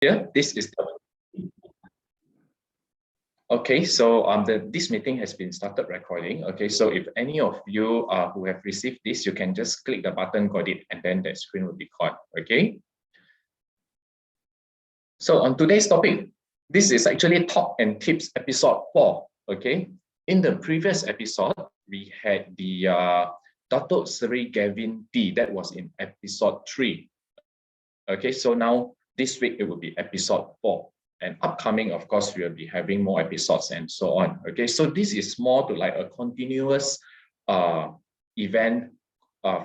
here. This is the okay. So this meeting has been started recording. Okay, so if any of you who have received this, you can just click the button, got it, and then that screen will be caught. Okay. So on today's topic, this is actually Talk and Tips episode 4. Okay. In the previous episode, we had the Dato Seri Gavin D. That was in episode 3. Okay, so now this week it will be episode 4. And upcoming, of course, we will be having more episodes and so on. Okay, so this is more to like a continuous event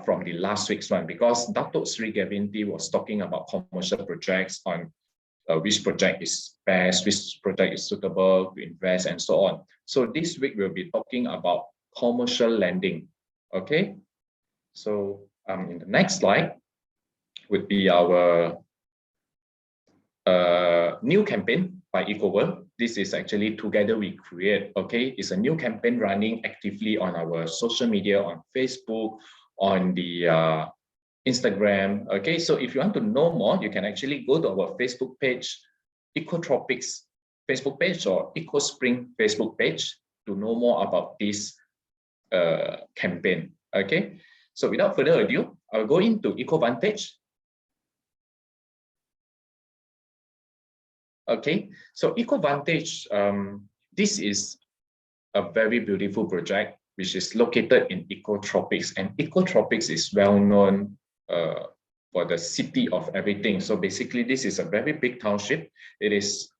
from the last week's one, because Dato Sri Gavin D was talking about commercial projects on which project is best, which project is suitable to invest, and so on. So this week we'll be talking about commercial lending. Okay, so in the next slide would be our new campaign by 𝐓𝐤𝐤. This is actually Together We Create. Okay, it's a new campaign running actively on our social media, on Facebook, on the Instagram. Okay, so if you want to know more, you can actually go to our Facebook page, Ecotropics Facebook page, or EcoSpring Facebook page to know more about this campaign. Okay, so without further ado, I'll go into 𝐓𝐤𝐤. Okay, so 𝐓𝐤𝐤, this is a very beautiful project which is located in Ecotropics, and Ecotropics is well known for the city of everything. So basically, this is a very big township. It is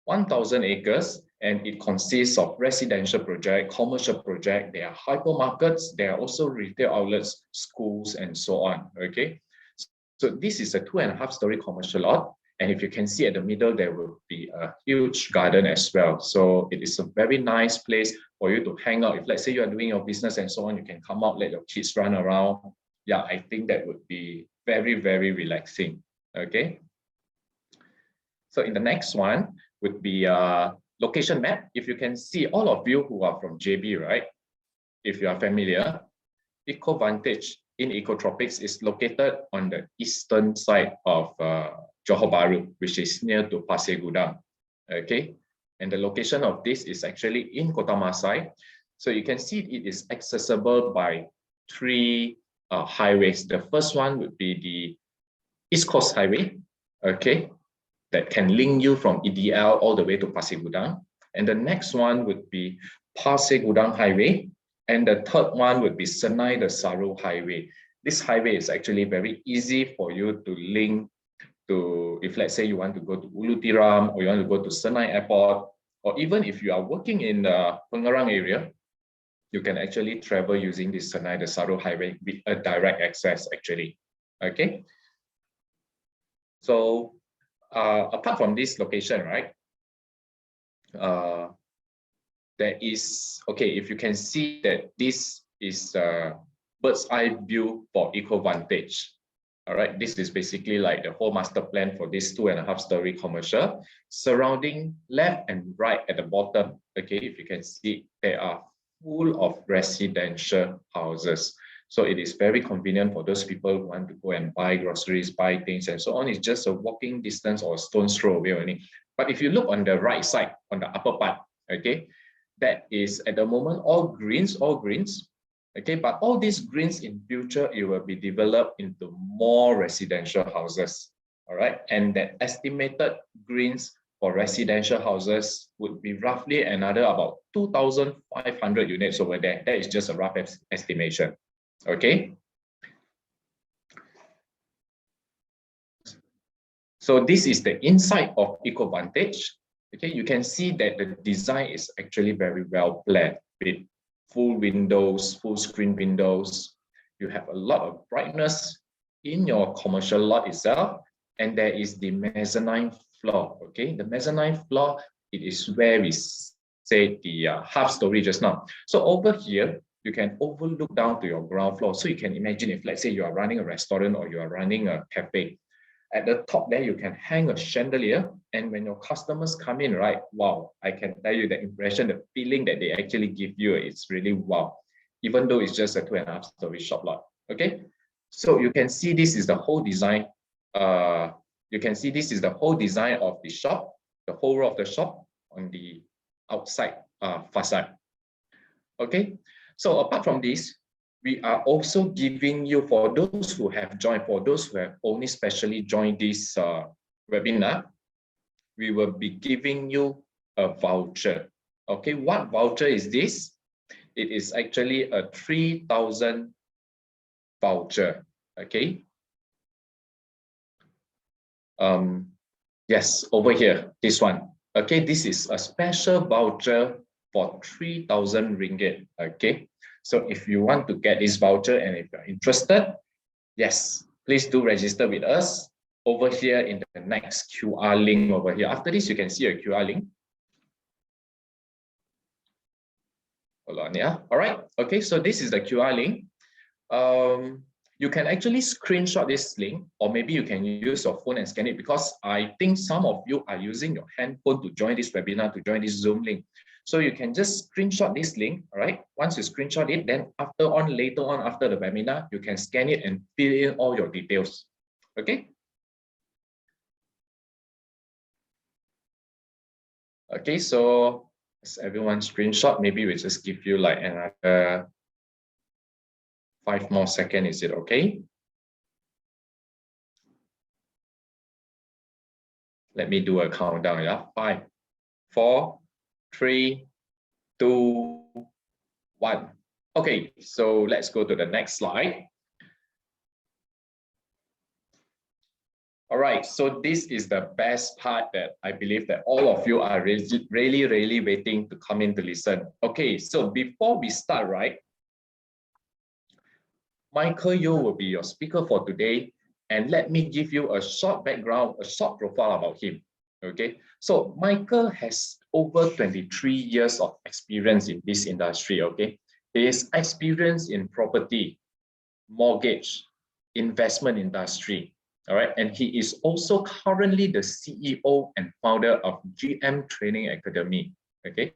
1,000 acres, and it consists of residential project, commercial project. There are hypermarkets. There are also retail outlets, schools, and so on. Okay, so this is a 2.5-story commercial lot. And if you can see at the middle, there will be a huge garden as well. So it is a very nice place for you to hang out. If let's say you are doing your business and so on, you can come out, let your kids run around. Yeah, I think that would be very, very relaxing. Okay. So in the next one would be a location map. If you can see, all of you who are from JB, right? If you are familiar, 𝐓𝐤𝐤 in Ecotropics is located on the eastern side of Johor Bahru, which is near to Pasir Gudang. Okay, and the location of this is actually in Kota Masai. So you can see it is accessible by 3 highways. The first one would be the East Coast Highway, okay, that can link you from EDL all the way to Pasir Gudang. And the next one would be Pasir Gudang Highway. And the third one would be Senai Desaru Highway. This highway is actually very easy for you to link to, if let's say you want to go to Ulu Tiram, or you want to go to Senai Airport, or even if you are working in the Pengerang area, you can actually travel using this Senai Desaru Highway with a direct access actually. Okay. So apart from this location, right? There is, okay, if you can see that this is a bird's eye view for 𝐓𝐤𝐤. All right, this is basically like the whole master plan for this 2.5-story commercial. Surrounding left and right at the bottom, okay, if you can see, they are full of residential houses. So it is very convenient for those people who want to go and buy groceries, buy things, and so on. It's just a walking distance or a stone's throw away only. But if you look on the right side, on the upper part, okay, that is at the moment all greens, okay, but all these greens in future, it will be developed into more residential houses, all right? And that estimated greens for residential houses would be roughly another about 2,500 units over there. That is just a rough estimation, okay? So this is the inside of 𝐓𝐤𝐤. Okay, you can see that the design is actually very well planned with full windows, full screen windows. You have a lot of brightness in your commercial lot itself, and there is the mezzanine floor. Okay, the mezzanine floor, it is where we say the half story just now. So over here, you can overlook down to your ground floor. So you can imagine if, let's say, you are running a restaurant or you are running a cafe. At the top there, you can hang a chandelier, and when your customers come in, right, wow, I can tell you the impression, the feeling that they actually give you, it's really wow, even though it's just a 2.5-story shop lot. Okay, so you can see this is the whole design You can see this is the whole design of the shop, the whole row of the shop on the outside facade. Okay, so apart from this, we are also giving you, for those who have joined, for those who have only specially joined this webinar, we will be giving you a voucher. Okay, what voucher is this? It is actually a 3,000 voucher. Okay. Yes, over here, this one. Okay, this is a special voucher for 3,000 ringgit. Okay, so if you want to get this voucher and if you're interested, yes, please do register with us over here in the next QR link over here. After this, you can see a QR link. Hold on, yeah. All right. Okay, so this is the QR link. You can actually screenshot this link, or maybe you can use your phone and scan it, because I think some of you are using your handphone to join this webinar, to join this Zoom link. So you can just screenshot this link, all right? Once you screenshot it, then later on after the webinar, you can scan it and fill in all your details, okay? Okay, so as everyone screenshot, maybe we just give you like another 5 more seconds, is it okay? Let me do a countdown, yeah? 5, 4, 3, 2, 1. Okay, so let's go to the next slide. All right, so this is the best part that I believe that all of you are really waiting to come in to listen. Okay, so before we start, right, Michael Yeoh will be your speaker for today, and let me give you a short background, a short profile about him. Okay, so Michael has over 23 years of experience in this industry. Okay, he is experienced in property, mortgage, investment industry. All right, and he is also currently the CEO and founder of GM Training Academy. Okay,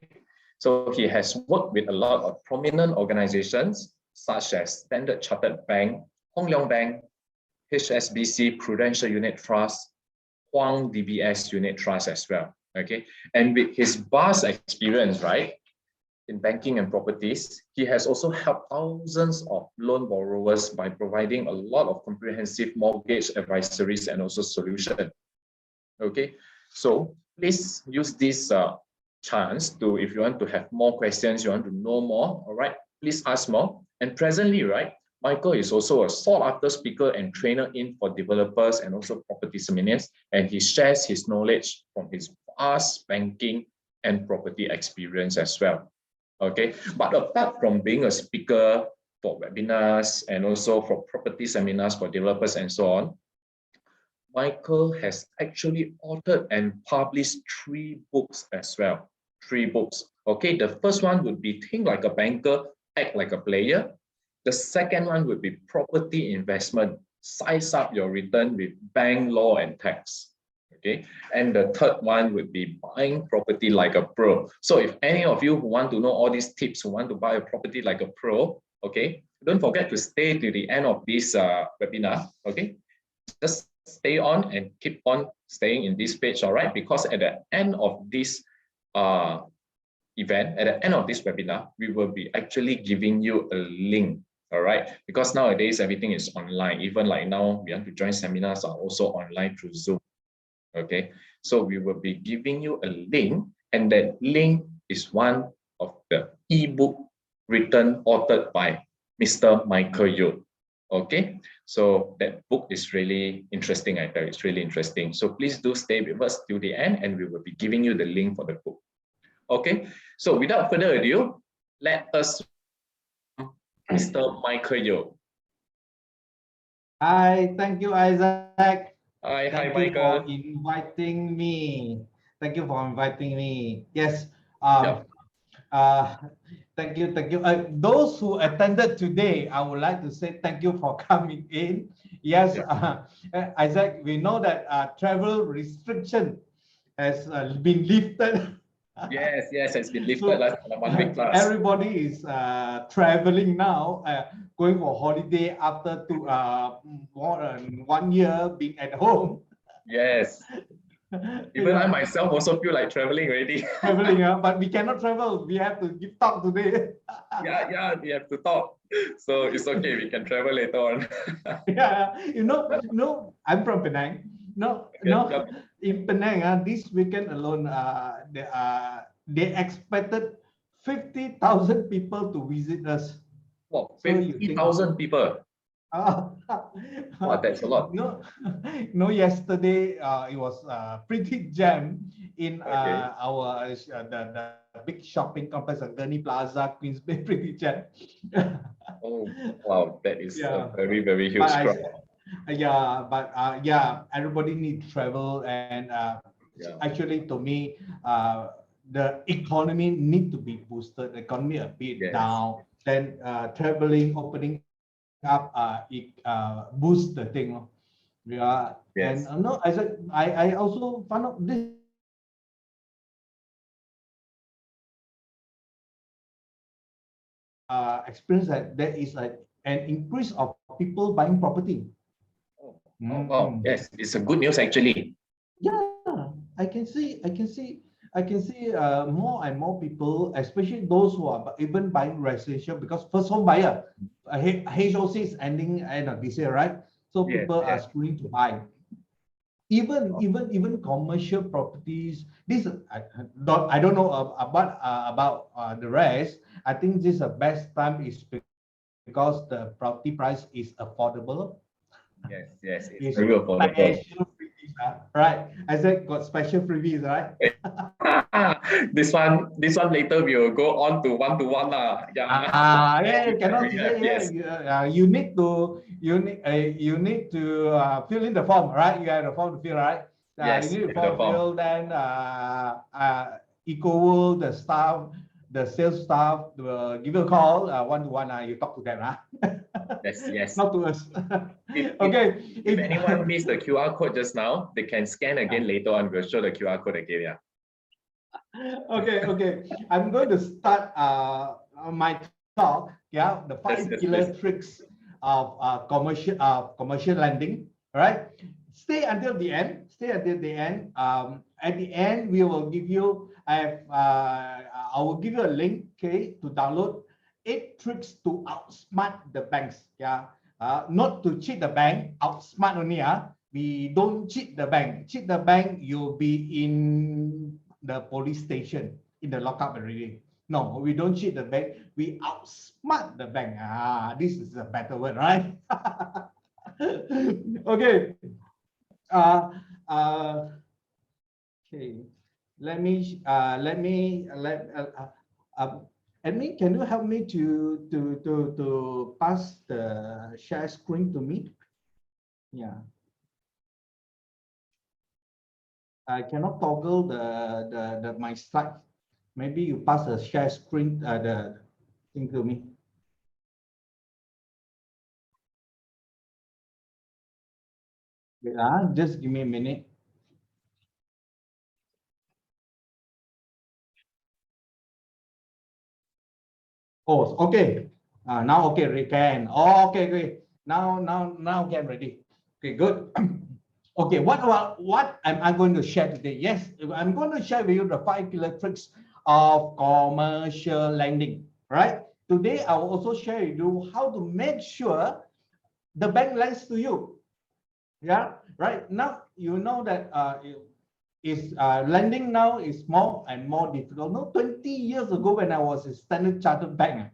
so he has worked with a lot of prominent organizations such as Standard Chartered Bank, Hong Leong Bank, HSBC Prudential Unit Trust, Huang DBS Unit Trust as well. Okay, and with his vast experience, right, in banking and properties, he has also helped thousands of loan borrowers by providing a lot of comprehensive mortgage advisories and also solutions. Okay, so please use this chance to, if you want to have more questions, you want to know more, all right, please ask more. And presently, right, Michael is also a sought-after speaker and trainer in for developers and also property seminars, and he shares his knowledge from his vast banking and property experience as well. Okay, but apart from being a speaker for webinars and also for property seminars for developers and so on, Michael has actually authored and published 3 books as well. 3 books. Okay, the first one would be Think Like a Banker, Act Like a Player. The second one would be Property Investment, Size Up Your Return with Bank, Law, and Tax. Okay, and the third one would be Buying Property Like a Pro. So if any of you who want to know all these tips, who want to buy a property like a pro, okay, don't forget to stay to the end of this webinar. Okay, just stay on and keep on staying in this page, all right? Because at the end of this event, at the end of this webinar, we will be actually giving you a link, all right? Because nowadays everything is online. Even like now, we want to join seminars are also online through Zoom. Okay, so we will be giving you a link, and that link is one of the ebook written, authored by Mr. Michael Yeoh. Okay, so that book is really interesting. I tell you, it's really interesting. So please do stay with us till the end, and we will be giving you the link for the book. Okay, so without further ado, let us Mr. Michael Yeoh. Hi, thank you, Isaac. Hi, Thank Michael. you for inviting me. Thank you for inviting me. Yes. Thank you. Those who attended today, I would like to say thank you for coming in. Yes, Isaac, we know that travel restriction has been lifted. Yes, it's been lifted last 1 week plus. Everybody is traveling now, going for holiday after more than 1 year being at home. Yes. Even I myself also feel like traveling already. Traveling, but we cannot travel. We have to give talk today. Yeah, we have to talk. So it's okay, we can travel later on. Yeah, I'm from Penang. Yep. In Penang, this weekend alone, they expected 50,000 people to visit us. Wow, So you think, 50,000 people. Wow, that's a lot. Yesterday it was pretty jammed in Okay. our the big shopping complex at Gurney Plaza, Queens Bay, pretty jammed. Oh, wow, that is Yeah. a very, very huge But crowd. everybody needs travel, and Yeah. actually to me, the economy need to be boosted. The economy a bit Yes. down, then traveling, opening up, it boost the thing. Yeah. Yes. And no, I also found out this experience that there is an increase of people buying property. Oh, wow. Yes, it's a good news actually. Yeah, I can see more and more people, especially those who are even buying residential, because first home buyer, HOC is ending end of this year, right? So Yes, people are yes. screwing to buy. Even commercial properties. This I don't know about the rest. I think this is the best time is because the property price is affordable. Yes, it's It's very affordable. special freebies, right? I said got special freebies, right? This one later we will go on to one lah. Yeah, cannot. Yes. You need to fill in the form, right? You have the form to fill, right? Yes, You need to the form. fill. Then 𝐓𝐤𝐤𝐻𝐤, the staff, the sales staff will give you a call one-to-one. You talk to them, Yes. not to us. Okay. If anyone missed the QR code just now, they can scan again later on. We'll show the QR code again. Yeah. Okay. I'm going to start my talk. Yeah, the 5 killer tricks of commercial lending. All right. Stay until the end. At the end, we will give you. I will give you a link, okay, to download 8 tricks to outsmart the banks. Yeah. Not to cheat the bank. Outsmart only. We don't cheat the bank. Cheat the bank, you'll be in the police station, in the lockup already. No, we don't cheat the bank. We outsmart the bank. This is a better word, right? Okay. Okay. Admin, can you help me to pass the share screen to me? Yeah. I cannot toggle the my slide. Maybe you pass the share screen the thing to me. Wait, just give me a minute. Oh, okay. Now okay, we can. Oh, okay, great. Now can ready. Okay, good. Okay, what am I going to share today? Yes, I'm going to share with you the 5 killer tricks of commercial lending. Right? Today, I will also share with you how to make sure the bank lends to you. Yeah, right. Now you know that lending now is more and more difficult. No, 20 years ago when I was a Standard Chartered Bank,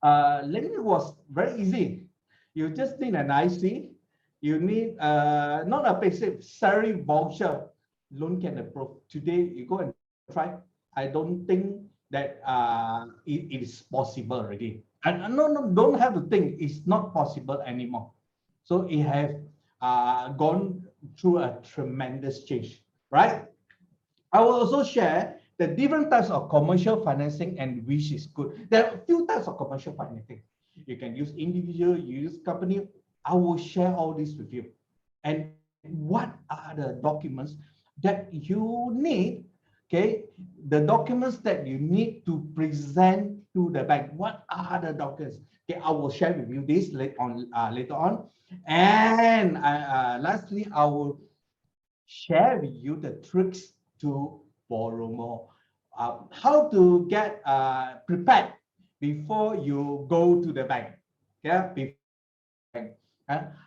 lending was very easy. You just need an IC. You need not a basic salary voucher. Loan can approve. Today you go and try. I don't think that it is possible already. And no, don't have to think. It's not possible anymore. So it has gone through a tremendous change, right? I will also share the different types of commercial financing and which is good. There are a few types of commercial financing. You can use individual, you use company. I will share all this with you. And what are the documents that you need? Okay, the documents that you need to present to the bank. What are the documents? Okay, I will share with you this later on. And lastly, I will share with you the tricks to borrow more. How to get prepared before you go to the bank. Yeah,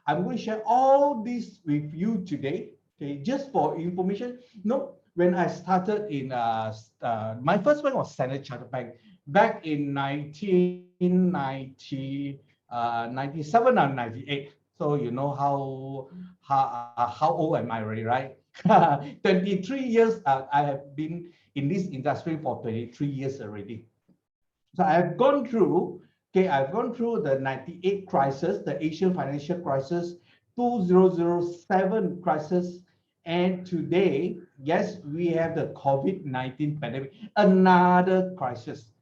I'm going to share all this with you today. Okay, just for information. No, when I started in my first bank was Standard Chartered Bank back in 1997 or 98. So you know how old am I already, right? 23 years. I have been in this industry for 23 years already. So I've gone through. Okay, I've gone through the 98 crisis, the Asian financial crisis, 2007 crisis, and today, yes, we have the COVID-19 pandemic, another crisis.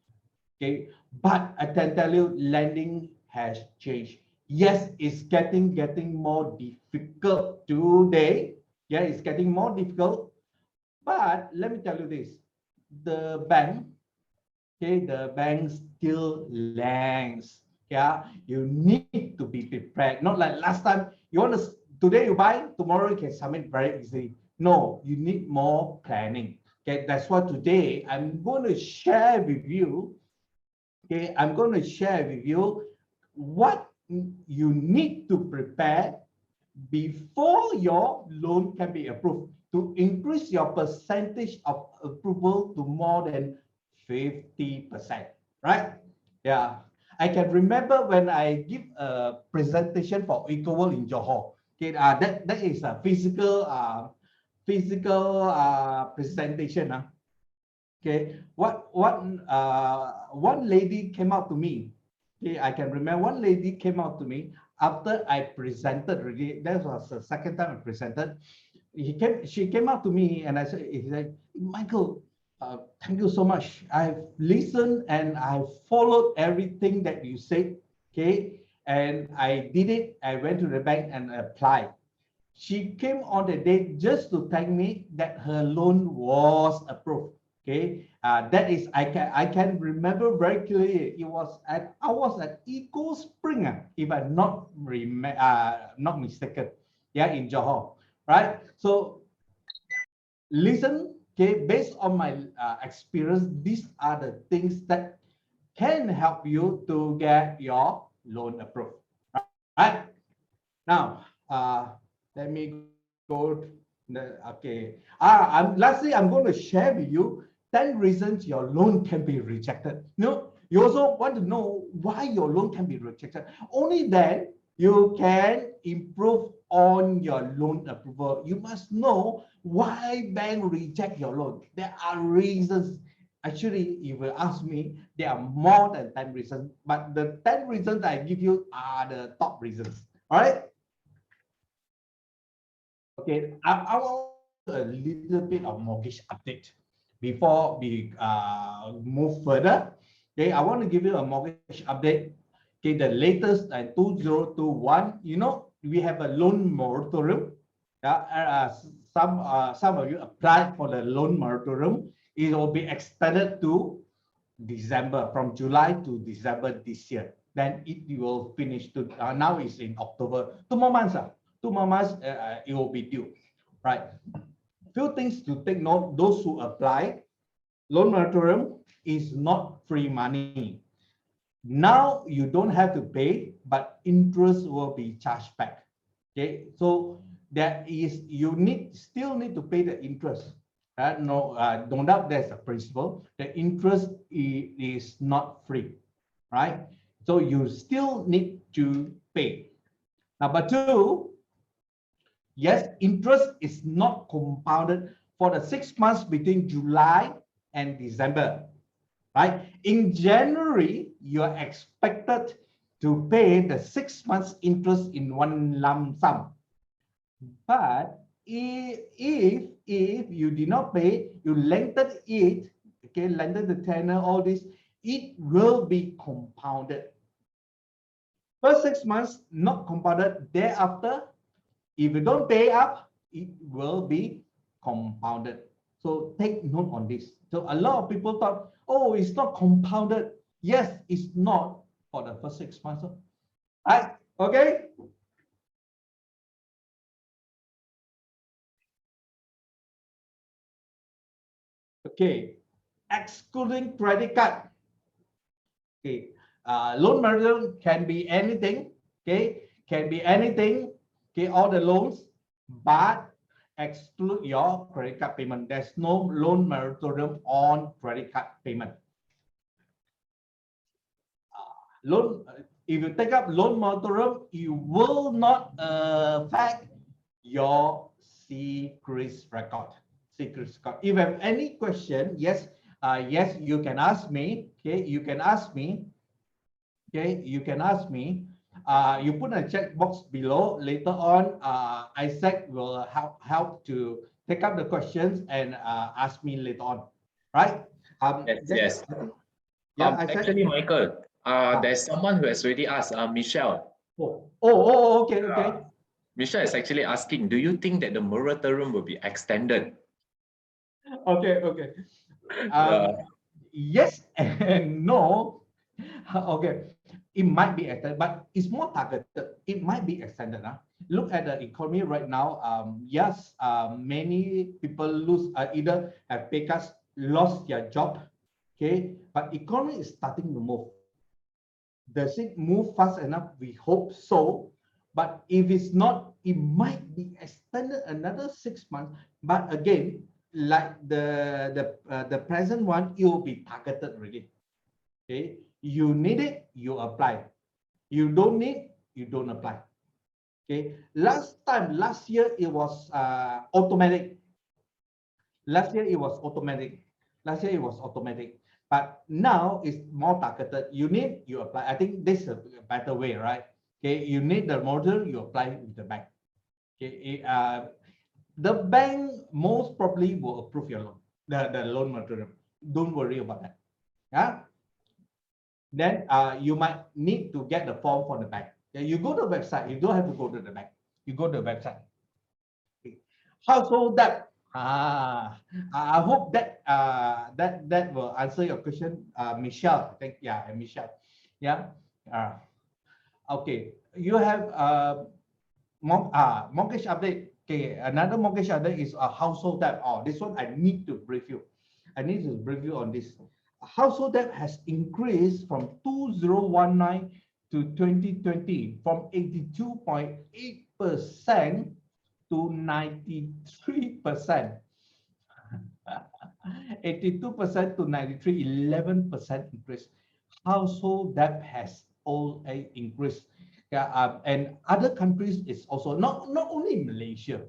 Okay, but I can tell you, lending has changed. Yes, it's getting more difficult today. Yeah, it's getting more difficult. But let me tell you this: the bank, okay, the bank still lends. Yeah, you need to be prepared. Not like last time. You want to today you buy, tomorrow you can submit very easily. No, you need more planning. Okay, that's why today I'm going to share with you. Okay, I'm going to share with you what you need to prepare before your loan can be approved to increase your percentage of approval to more than 50%, right? Yeah, I can remember when I give a presentation for 𝐓𝐤𝐤 in Johor. Okay, that is a physical presentation. Okay, one lady came out to me. Okay, I can remember one lady came out to me after I presented already. That was the second time I presented. She came out to me and I said, Michael, thank you so much. I've listened and I've followed everything that you said. Okay, and I did it. I went to the bank and applied. She came on the day just to thank me that her loan was approved. Okay, that is I can remember very clearly. I was at 𝐓𝐴 if I'm not mistaken. Yeah, in Johor, right? So listen. Okay, based on my experience, these are the things that can help you to get your loan approved. Right now, let me go. Okay. Lastly, I'm going to share with you 10 reasons your loan can be rejected. You also want to know why your loan can be rejected. Only then you can improve on your loan approval. You must know why bank reject your loan. There are reasons. Actually, if you ask me, there are more than 10 reasons, but the 10 reasons I give you are the top reasons. All right. Okay, I want a little bit of mortgage update before we move further. Okay, I want to give you a mortgage update. Okay, the latest 2021. We have a loan moratorium. Some of you applied for the loan moratorium. It will be extended to December, from July to December this year. Then it will finish to now it's in October. 2 more months. 2 more months, it will be due, right? Few things to take note. Those who apply, loan moratorium is not free money. Now you don't have to pay, but interest will be charged back. Okay, so still need to pay the interest. Don't doubt that's a principle. The interest is not free, right? So you still need to pay. Number 2. Yes, interest is not compounded for the 6 months between July and December, right? In January, you are expected to pay the 6 months interest in one lump sum. But if you did not pay, you lengthen it, okay, lengthen the tenor, all this, it will be compounded. First 6 months, not compounded. Thereafter, if you don't pay up, it will be compounded. So take note on this. So a lot of people thought, oh, it's not compounded. Yes, it's not for the first 6 months. Right? Okay. Okay, excluding credit card. Okay, loan moratorium can be anything. Okay, can be anything. Okay, all the loans, but exclude your credit card payment. There's no loan moratorium on credit card payment. Loan, if you take up loan moratorium, you will not affect your secret record. Secret record. If you have any question, yes, yes, you can ask me. Okay, you can ask me. Okay, you can ask me. You put a check box below. Later on, Isaac will help to take up the questions and ask me later on. Right? Yes. Yeah, Isaac. Actually, Michael, there's someone who has already asked, Michelle. Okay, okay. Michelle is actually asking, do you think that the moratorium will be extended? Okay. Yes and no. Okay, it might be extended, but it's more targeted. It might be extended. Look at the economy right now. Yes, many people lose either have pay cuts, lost their job. Okay, but economy is starting to move. Does it move fast enough? We hope so. But if it's not, it might be extended another 6 months. But again, like the present one, it will be targeted already. Okay, you need it, you apply. You don't need, you don't apply. Okay, last year it was automatic. Last year it was automatic. But now it's more targeted. You need, you apply. I think this is a better way, right? Okay, you need the model, you apply with the bank. Okay, the bank most probably will approve your loan, the loan moratorium. Don't worry about that. Yeah. Then you might need to get the form from the bank. You go to the website. You don't have to go to the bank. You go to the website. Okay. Household debt. I hope that that will answer your question, Michelle. I think, yeah, Michelle. Yeah. Okay. You have mortgage update. Okay. Another mortgage update is a household debt. Oh, this one I need to brief you. I need to brief you on this. Household debt has increased from 2019 to 2020 from 82.8% to 93%. 82% to 93, 11% increase. Household debt has all increased. Yeah, and other countries is also not only in Malaysia.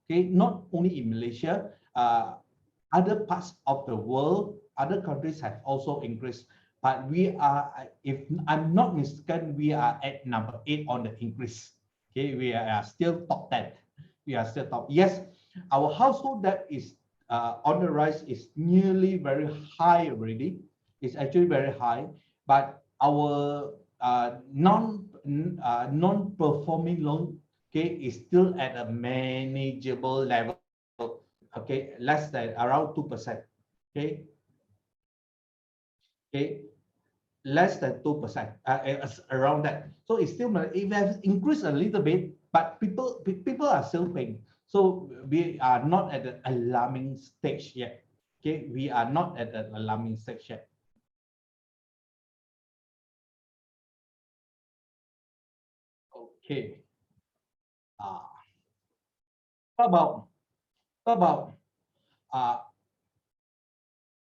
Okay, not only in Malaysia, other parts of the world, other countries have also increased. But we are, if I'm not mistaken, we are at number 8 on the increase. Okay, we are still top 10. We are still top. Yes, our household debt is on the rise, is nearly very high already. It's actually very high, but our non-performing loan, okay, is still at a manageable level. Okay, less than around 2%. Okay, less than 2%, around that. So it's still, it has increased a little bit, but people are still paying. So we are not at the alarming stage yet. Okay, we are not at the alarming stage yet. Okay. Talk about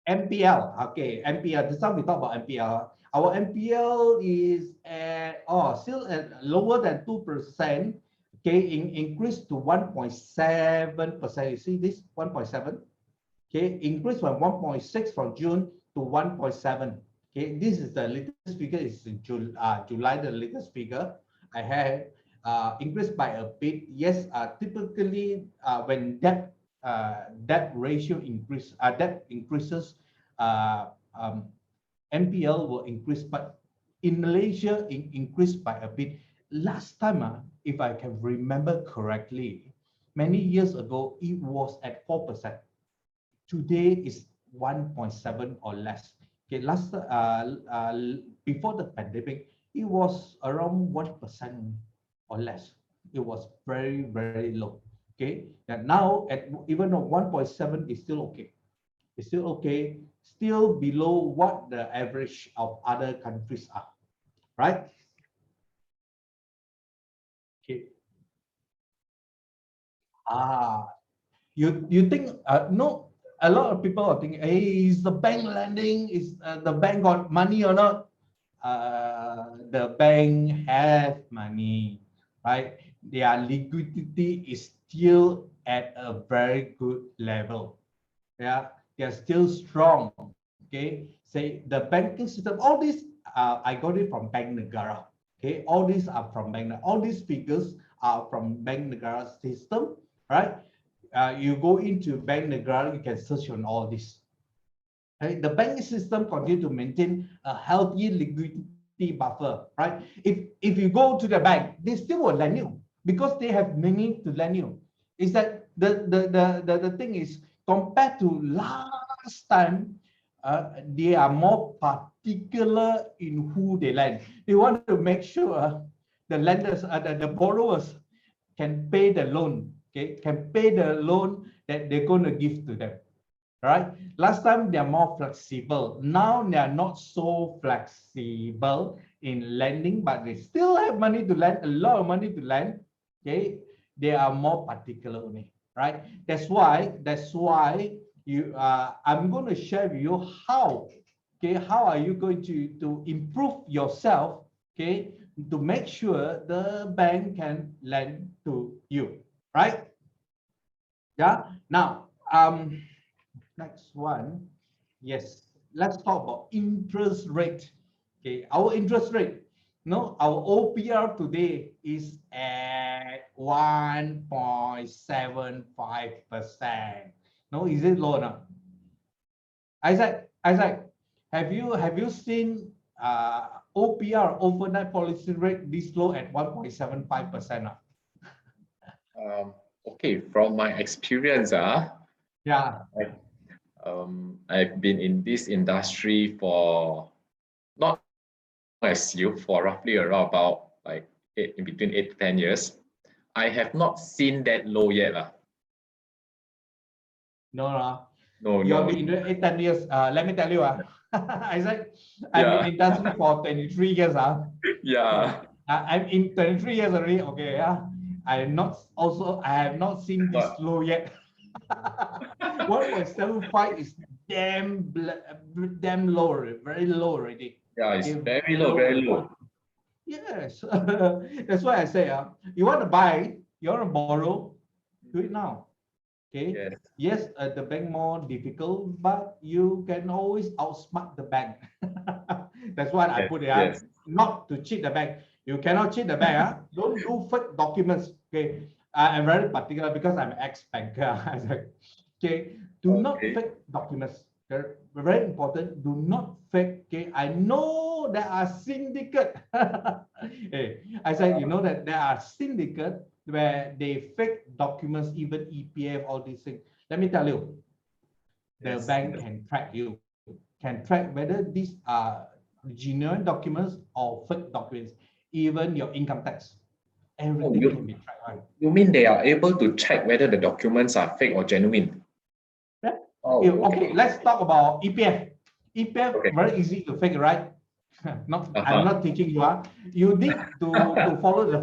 NPL. Okay, NPL. This time we talk about NPL. Our NPL is at still at lower than 2%. Okay, increased to 1.7%. You see this 1.7. Okay, increased from 1.6 from June to 1.7. Okay, this is the latest figure. Is in July, the latest figure I had. Increased by a bit. Yes, typically when debt ratio increase, debt increases, NPL will increase. But in Malaysia, it increased by a bit. Last time, if I can remember correctly, many years ago, it was at 4%. Today is 1.7 or less. Okay, last before the pandemic, it was around 1% or less. It was very, very low. Okay, and now at even though 1.7 is still okay. It's still okay, still below what the average of other countries are, right? Okay. You think no? A lot of people are thinking, hey, is the bank lending? Is the bank got money or not? The bank have money, right? Their liquidity is still at a very good level. Yeah, they're still strong. Okay, say the banking system, all these I got it from Bank Negara. Okay, all these are from Bank. All these figures are from Bank Negara system, right? You go into Bank Negara, you can search on all this. Okay? The banking system continue to maintain a healthy liquidity buffer, right? If you go to the bank, they still will lend you because they have money to lend you. Is that the thing is, compared to last time, they are more particular in who they lend. They want to make sure the lenders, the borrowers can pay the loan, okay, can pay the loan that they're going to give to them, right? Last time they're more flexible. Now they are not so flexible in lending, but they still have money to lend, a lot of money to lend. Okay, they are more particular only, right? That's why you I'm going to share with you how, okay, how are you going to improve yourself, okay, to make sure the bank can lend to you, right? Yeah. Now, next one, yes, let's talk about interest rate. Okay, our interest rate, no, our OPR today is at 1.75%. No, is it low now? Isaac, have you seen OPR, overnight policy rate, this low at 1.75% now? Okay, from my experience, Yeah. I've been in this industry for not as you, for roughly around about like in between 8 to 10 years. I have not seen that low yet. No. No, You have no. been in the 8-10 years. Let me tell you, Isaac, I've Yeah. been in industry for 23 years. Yeah. I'm in 23 years already. Okay, yeah. I have not seen this low yet. 1.75 is damn low, very low already. Yeah, it's Okay, very low, very low. Yes. That's why I say, you want to buy, you want to borrow, do it now. Okay. Yes, the bank more difficult, but you can always outsmart the bank. That's what I put it out. Not to cheat the bank. You cannot cheat the bank. Don't do fake documents. Okay. I'm very particular because I'm ex-banker. Okay. Do not fake documents. They're very important. Do not fake. Okay. I know there are syndicate. Hey, I said, you know that there are syndicate where they fake documents, even EPF, all these things. Let me tell you, the bank can track you, can track whether these are genuine documents or fake documents, even your income tax. Everything can be tracked. Right? You mean they are able to check whether the documents are fake or genuine? Yeah. Oh, okay, let's talk about EPF. EPF, very easy to fake, right? I'm not teaching you. You need to follow the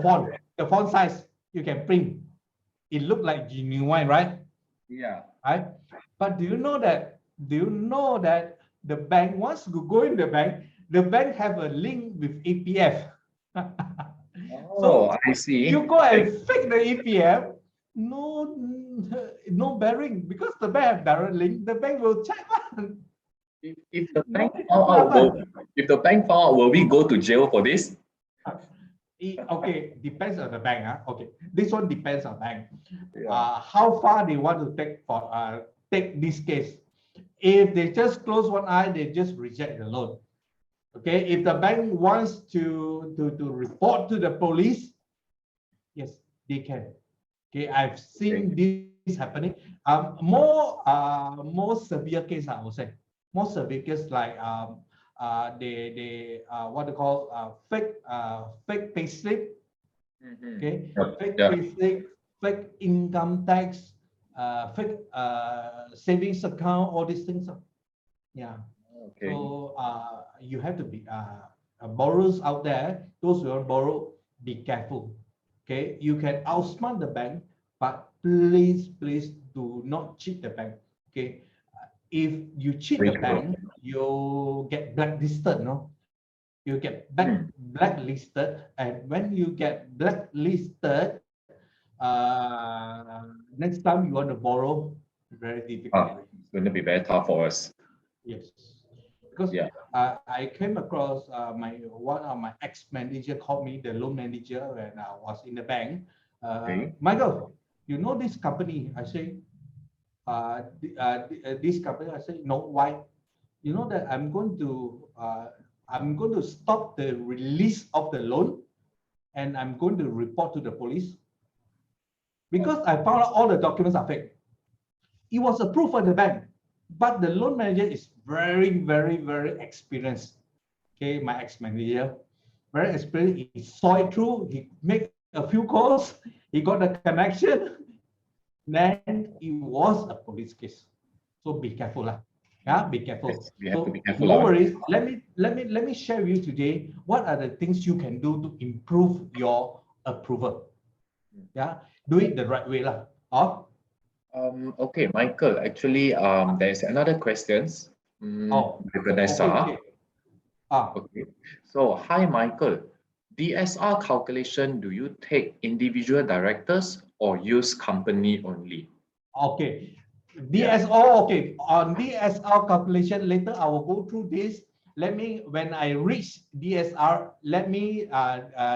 font size. You can print. It look like genuine, right? Yeah. Right. But do you know that the bank, once you go in the bank have a link with EPF. So I see. You go and fake the EPF, no bearing, because the bank have direct link. The bank will check. If the bank found out, will we go to jail for this? Okay, depends on the bank. Okay, this one depends on bank. How far they want to take this case. If they just close one eye, they just reject the loan. Okay, if the bank wants to report to the police, yes, they can. Okay, I've seen this happening. More severe case, I would say. More severe case like they what they call fake payslip. Okay, fake payslip, fake income tax. fake savings account, all these things. Yeah. Okay. So you have to be borrowers out there, those who want to borrow, be careful. Okay, you can outsmart the bank, but please do not cheat the bank. Okay, if you cheat the bank, you get blacklisted. No, you get blacklisted, and when you get blacklisted, next time you want to borrow, very difficult. It's going to be very tough for us. Yes, because I came across one of my ex-manager called me, the loan manager, when I was in the bank. Michael, you know this company? I say, this company. I say, no. Why? You know that I'm going to stop the release of the loan, and I'm going to report to the police because I found out all the documents are fake. It was approved by the bank, but the loan manager is very experienced. Okay, my ex-manager, very experienced. He saw it through. He made a few calls. He got the connection. Then it was a police case. So be careful, lah. Yeah, be careful. Yes, we have to be careful. No worries. Let me share with you today what are the things you can do to improve your approval. Yeah, do it the right way, lah. Okay, Michael, actually, there's another questions. Vanessa. Okay. So, hi, Michael. DSR calculation, do you take individual directors or use company only? Okay. DSR, okay. On DSR calculation, later I will go through this. When I reach DSR,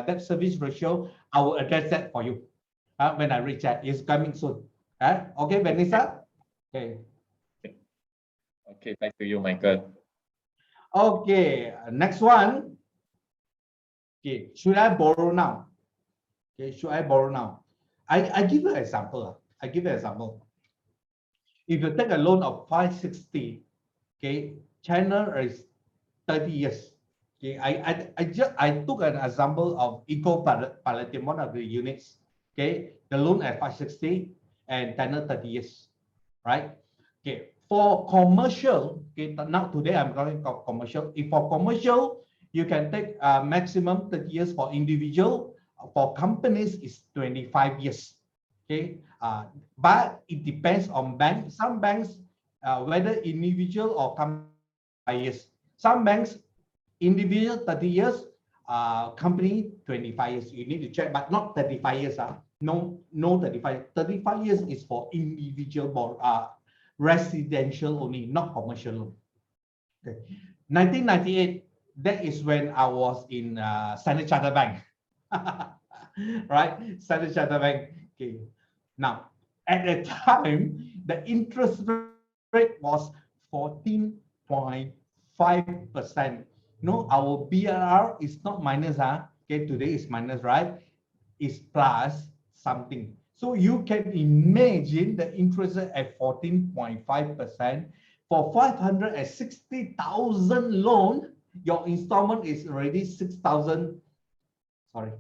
that service ratio, I will address that for you. When I reach that, it's coming soon. Okay, Vanessa? Okay. Okay, back to you, Michael. Okay, next one. Okay, should I borrow now? Okay, should I borrow now? I give you an example. If you take a loan of 560, okay, China is 30 years. Okay, I took an example of 𝐓𝐴 one of the units. Okay, the loan at 560 and tenor 30 years, right? Okay, for commercial, okay, now today I'm going to commercial. If for commercial, you can take maximum 30 years. For individual. For companies, it's 25 years. Okay, but it depends on bank. Some banks, whether individual or company, 5 years. Some banks, individual 30 years, company 25 years. You need to check, but not 35 years. No 35. 35 years is for individual residential only, not commercial loan. Okay. 1998, that is when I was in Standard Chartered Bank. Right? Standard Chartered Bank. Okay. Now, at the time, the interest rate was 14.5%. No, our BRR is not minus. Okay, today is minus, right? It's plus something. So you can imagine the interest rate at 14.5%. For 560,000 loan, your installment is already 6,000. Sorry.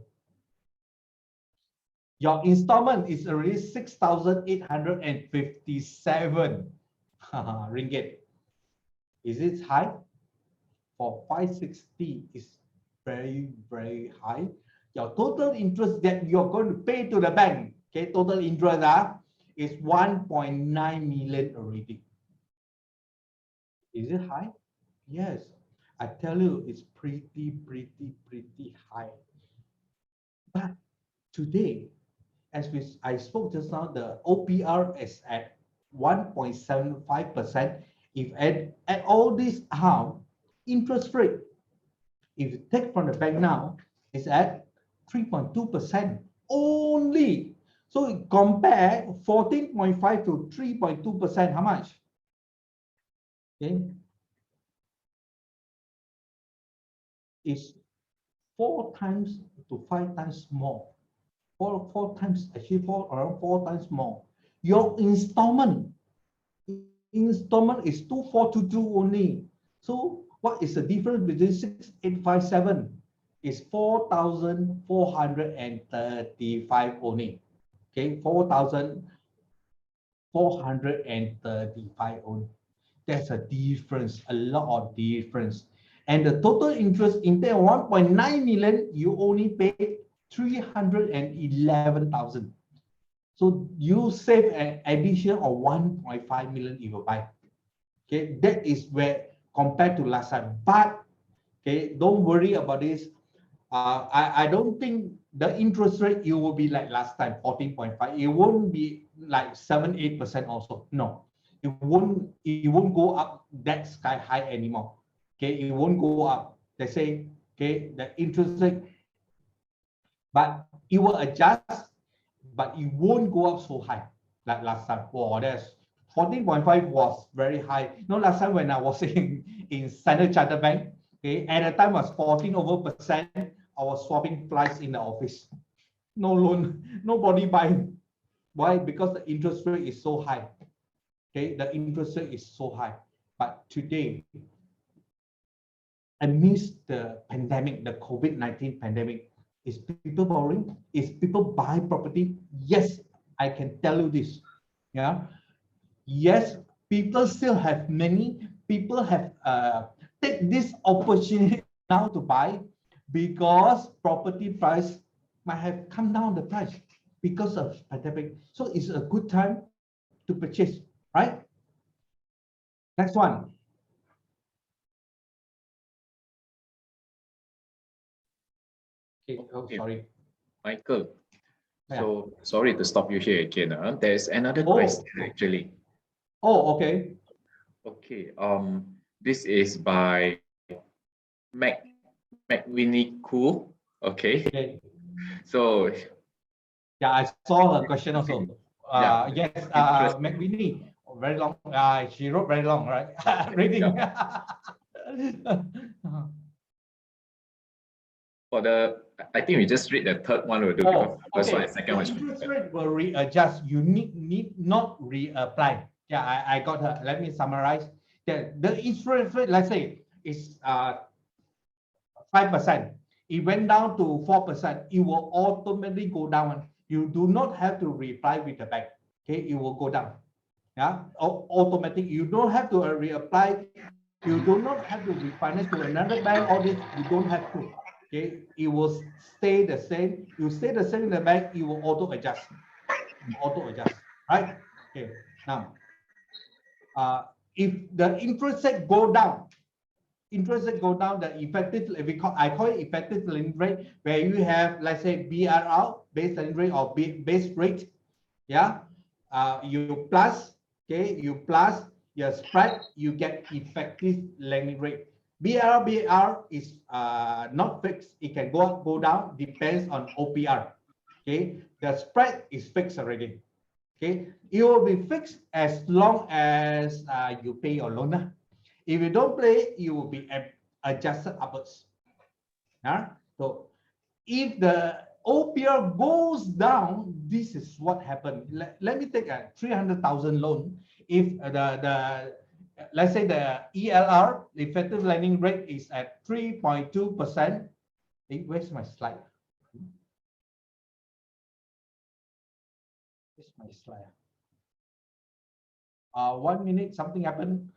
Your installment is already 6,857 ringgit. Is it high? For 560 is very high. Your total interest that you're going to pay to the bank, okay, total interest is 1.9 million already. Is it high? Yes. I tell you, it's pretty high. But today, as I spoke just now, the OPR is at 1.75%. If at all this interest rate, if you take from the bank now, is at 3.2% only. So compare 14.5 to 3.2%, how much? Okay. It's 4 times to 5 times more. Four times, actually around 4 times more. Your installment is 2422 only. So what is the difference between 6857? Is 4,435 only. Okay, 4,000. 435 only. There's a difference, a lot of difference. And the total interest instead of 1.9 million, you only pay 311,000. So you save an addition of 1.5 million if you buy. Okay, that is where compared to last time. But okay, don't worry about this. I don't think the interest rate it will be like last time, 14.5. It won't be like 7-8% also. No, it won't go up that sky high anymore. Okay, it won't go up. They say, okay, the interest rate, but it will adjust, but it won't go up so high like last time. Oh, that's 14.5 was very high. No, last time when I was in Standard Chartered Bank, okay, at the time was 14%. I was swapping flights in the office. No loan, nobody buying. Why? Because the interest rate is so high. Okay, the interest rate is so high. But today, amidst the pandemic, the COVID-19 pandemic, is people borrowing? Is people buy property? Yes, I can tell you this. Yeah. Yes, people still have money. People have take this opportunity now to buy because property price might have come down the price because of pandemic. So it's a good time to purchase, right? Next one. Okay, oh, sorry. Michael. Yeah. So sorry to stop you here again. There's another question actually. Oh, okay. Okay. This is by 𝐓𝐤𝐤𝐬. Okay. So yeah, I saw her question also. Yeah. Yes, 𝐓𝐤𝐤𝐬. Very long. She wrote very long, right? Reading. For the, I think we just read the third one will do because the first one and second one is interest rate will readjust. You need not reapply. Yeah, I got her. Let me summarize. The interest rate, let's say, is 5%. It went down to 4%. It will automatically go down. You do not have to reapply with the bank. Okay, it will go down. Yeah, automatic. You don't have to reapply. You do not have to refinance to another bank. All this you don't have to. Okay, it will stay the same. You stay the same in the bank. It will auto adjust. Right? Okay. Now, if the interest rate go down, the effective, I call it effective lending rate, where you have, let's say, BRR, base lending rate or base rate. Yeah. You plus, okay, you plus your spread, you get effective lending rate. BR is not fixed. It can go up, go down, depends on OPR. Okay, the spread is fixed already. Okay, it will be fixed as long as you pay your loan. If you don't pay, you will be adjusted upwards. So if the OPR goes down, this is what happened. Let me take a 300,000 loan. If let's say the ELR, the effective lending rate, is at 3.2%. Where's my slide? Where's my slide? 1 minute, something happened.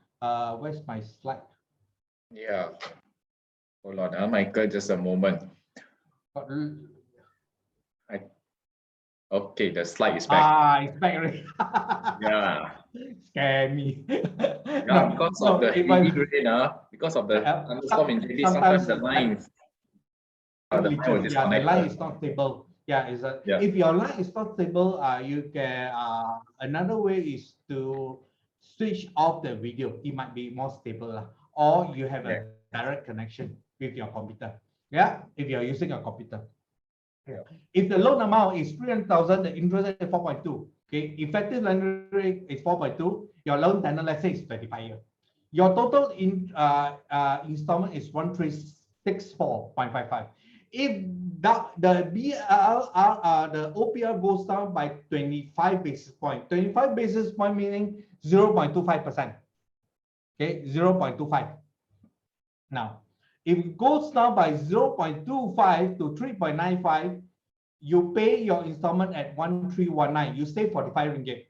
Where's my slide? Yeah. Hold on, Michael, just a moment. Okay, the slide is back. It's back already. Yeah. Scare me. Yeah, because of the heavy rain, because of the thunderstorm in JB, sometimes the lines. The line is not stable. Yeah, if your line is not stable, you can another way is to switch off the video. It might be more stable, or you have a direct connection with your computer. Yeah, if you're using a computer. Yeah. If the loan amount is 300,000, the interest rate is 4.2. Okay, effective lending rate is 4.2. Your loan tenor, let's say, is 25 years. Your total installment is 1364.55. If the OPR goes down by 25 basis points, 25 basis point meaning 0.25%. Okay, 0.25. Now, if it goes down by 0.25 to 3.95, you pay your installment at 1319. You save 45 ringgit.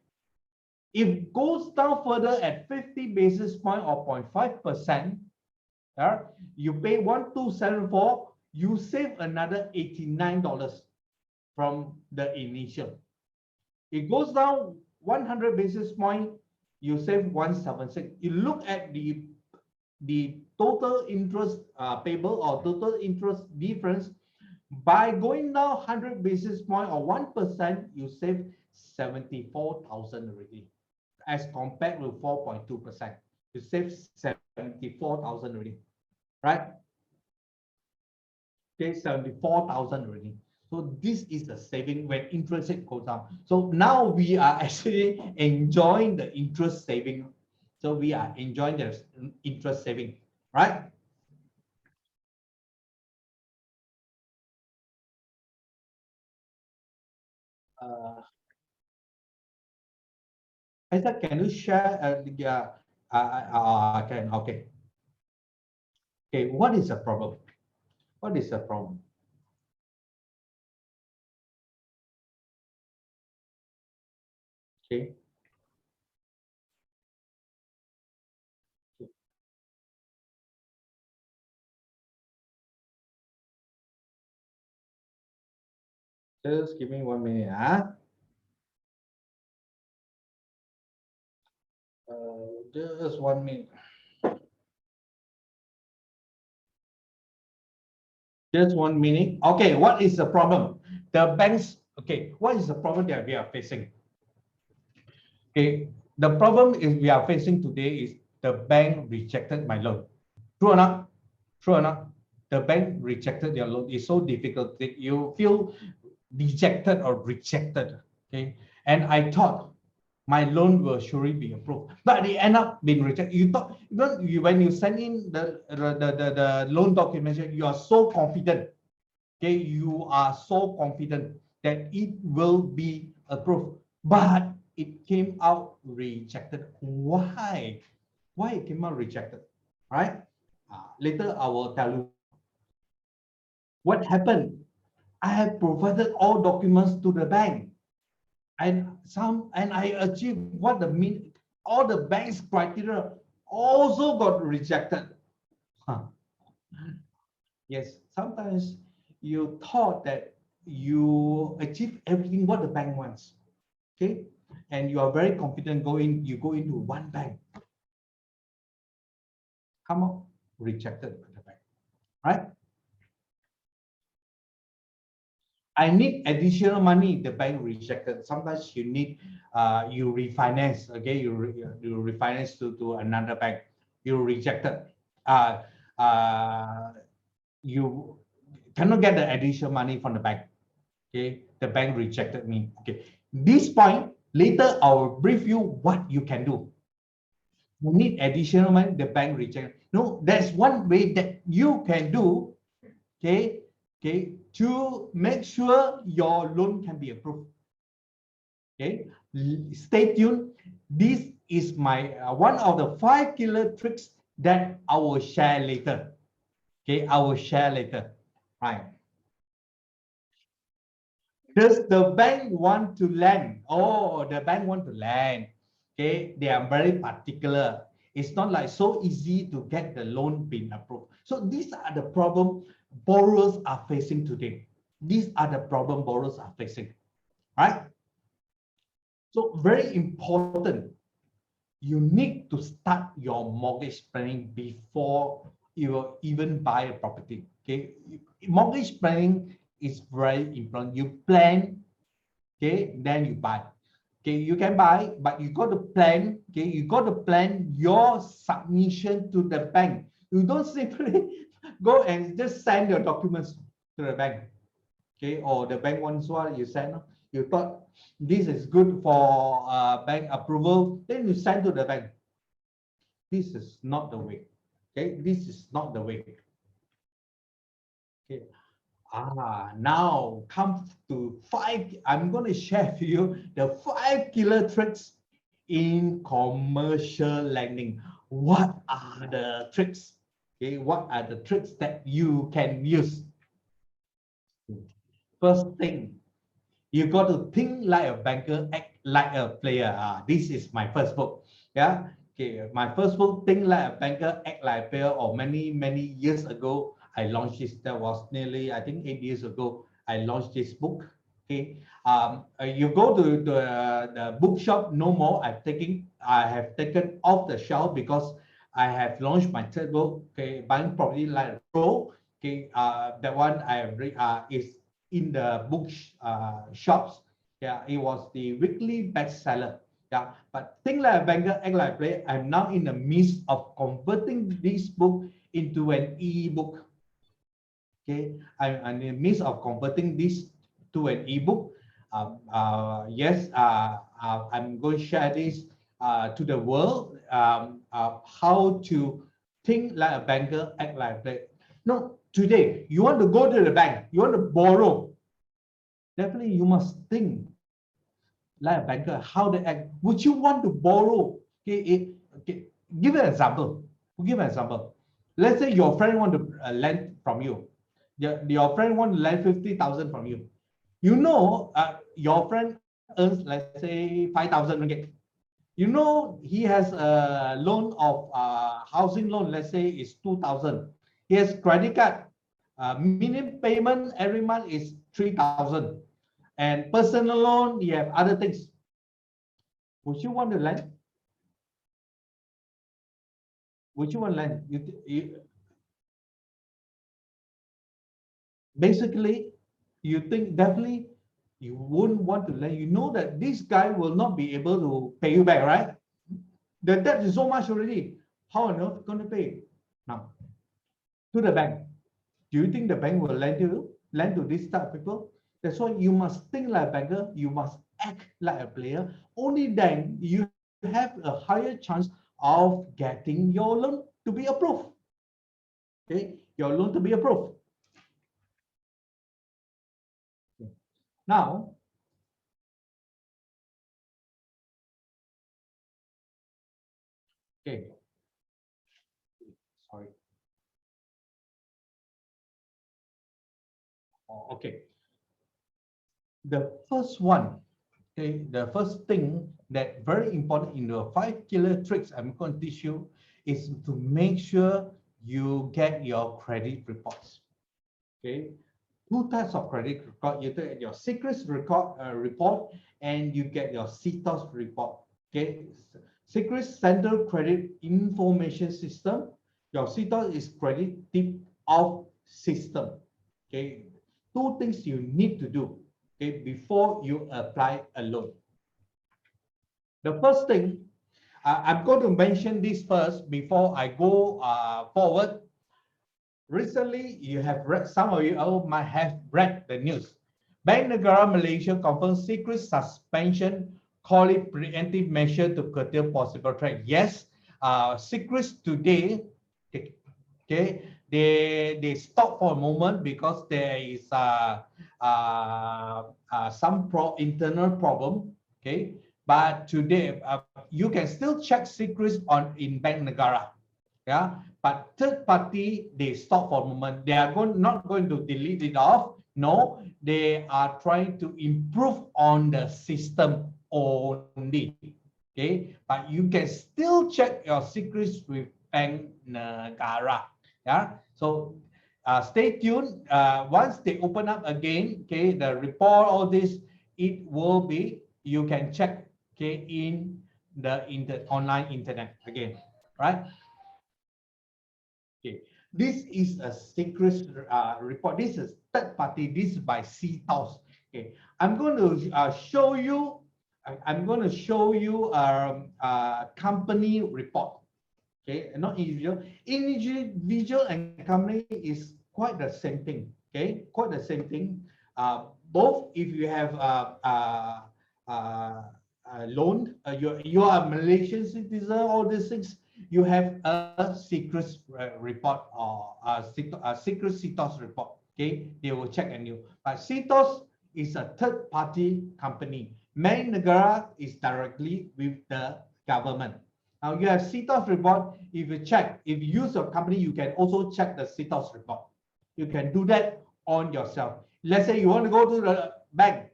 If it goes down further at 50 basis point or 0.5%, you pay 1,274, you save another $89 from the initial. It goes down 100 basis point, you save 176. You look at the total interest payable or total interest difference. By going down 100 basis point or 1%, you save 74,000 already, as compared with 4.2%. You save 74,000 already, right? Okay, 74,000 already. So this is the saving when interest rate goes down. So now we are actually enjoying the interest saving. So we are enjoying the interest saving, right? Isaac, can you share can, okay. Okay, what is the problem? What is the problem? Okay. Just give me 1 minute. Just 1 minute. Just 1 minute. Okay, what is the problem? The banks, okay, what is the problem that we are facing? Okay, the problem is we are facing today is the bank rejected my loan. True or not? True or not? The bank rejected your loan. It's so difficult that you feel dejected or rejected. Okay, and I thought my loan will surely be approved, but it ended up being rejected. You thought, when you send in the loan documentation, you are so confident. Okay, you are so confident that it will be approved, but it came out rejected. Why? Why it came out rejected? Right? Later I will tell you what happened. I have provided all documents to the bank, and I achieved what all the bank's criteria also got rejected. Yes, sometimes you thought that you achieve everything what the bank wants, okay, and you are very confident you go into one bank, come out rejected by the bank, right? I need additional money, the bank rejected. Sometimes you need you refinance, okay, you refinance to another bank, you rejected. You cannot get the additional money from the bank, okay, the bank rejected me. Okay, this point later I will brief you what you can do. You need additional money, the bank rejected. No, there's one way that you can do, okay, to make sure your loan can be approved. Okay, stay tuned. This is my one of the 5 killer tricks that I will share later. Okay, I will share later. Right. Does the bank want to lend? Oh, the bank want to lend. Okay, they are very particular. It's not like so easy to get the loan being approved. So these are the problem borrowers are facing today. These are the problem borrowers are facing, right? So very important. You need to start your mortgage planning before you even buy a property. Okay, mortgage planning is very important. You plan, okay, then you buy. Okay, you can buy, but you got to plan. Okay, you got to plan your submission to the bank. You don't simply go and just send your documents to the bank. Okay, or the bank wants what you send. You thought this is good for bank approval, then you send to the bank. This is not the way. Okay, this is not the way. Okay. Now come to 5. I'm going to share with you the 5 killer tricks in commercial lending. What are the tricks? Okay, what are the tricks that you can use? First thing, you got to think like a banker, act Like a Player. This is my first book. Yeah. Okay. My first book, Think Like a Banker, Act Like a Player, or many years ago, I launched this. That was nearly, I think, 8 years ago. I launched this book. Okay. You go to the bookshop, no more. I have taken off the shelf because I have launched my third book. Okay, Buying Property Like a Pro. Okay, that one I have is in the book shops. Yeah, it was the weekly bestseller. Yeah, but Think Like a Banker, Act Like a Player, I'm now in the midst of converting this book into an e-book. Okay, I'm in the midst of converting this to an e-book. Yes, I'm going to share this to the world. How to think like a banker, act like a player. No, today you want to go to the bank, you want to borrow. Definitely, you must think like a banker. How they act? Would you want to borrow? Okay, give an example. We'll give an example. Let's say your friend want to lend from you. Your friend want to lend 50,000 from you. You know, your friend earns, let's say, 5,000 ringgit. You know, he has a loan of housing loan, let's say, is 2,000. He has credit card. Minimum payment every month is 3,000. And personal loan, you have other things. Would you want to lend? Would you want to lend? Basically, you think definitely you wouldn't want to lend. You know that this guy will not be able to pay you back, right? The debt is so much already. How are you going to pay? Now, to the bank. Do you think the bank will lend to this type of people? That's why you must think like a banker. You must act like a player. Only then you have a higher chance of getting your loan to be approved. Okay, your loan to be approved. Now, okay, sorry. Okay. The first one, okay, the first thing that very important in the 5 killer tricks I'm going to teach you is to make sure you get your credit reports. Okay, 2 types of credit report. You get your secret report and you get your CTOS report. Okay, Secret Central Credit Information System. Your CTOS is credit tip off system. Okay, 2 things you need to do, okay, before you apply a loan. The first thing, I'm going to mention this first before I go forward. Recently, you have read, some of you might have read the news. Bank Negara Malaysia confirms secret suspension, call it preemptive measure to curtail possible threat. Yes, secrets today, okay, they stop for a moment because there is some internal problem. Okay, but today you can still check secrets in Bank Negara. Yeah, but third party, they stop for a moment. They are not going to delete it off. No, they are trying to improve on the system only. Okay, but you can still check your secrets with Bank Negara. Yeah, so stay tuned. Once they open up again, okay, the report, all this, it will be, you can check, okay, in the online internet again, right? Okay, this is a secret report. This is third party. This is by CTOS. Okay, I'm going to show you. I'm going to show you a company report. Okay, not individual. Individual and company is quite the same thing. Okay, quite the same thing. Both, if you have loan, you are a Malaysian citizen, all these things, you have a secret report or a secret CTOS report. Okay, they will check on you. But CTOS is a third-party company. Bank Negara is directly with the government. Now you have CTOS report. If you check, if you use your company, you can also check the CTOS report. You can do that on yourself. Let's say you want to go to the bank.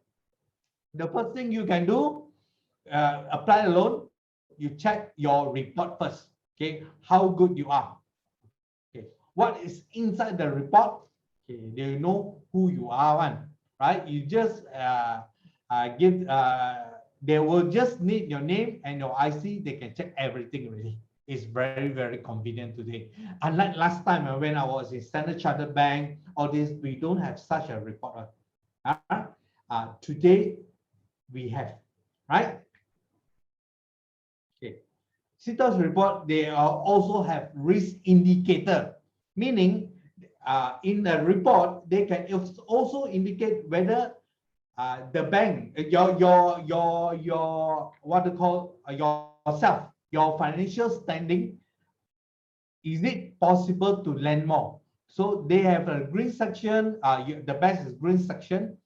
The first thing you can do, apply a loan, you check your report first. Okay, how good you are. Okay, what is inside the report? Okay, they know who you are, one, right? You just give. They will just need your name and your IC. They can check everything already. It's very, very convenient today. Unlike last time when I was in Standard Chartered Bank, all this, we don't have such a report. Today, we have, right? Okay. CITOS report, they also have risk indicator, meaning in the report, they can also indicate whether the bank, your what to call yourself, your financial standing, is it possible to lend more? So they have a green section. The best is green section,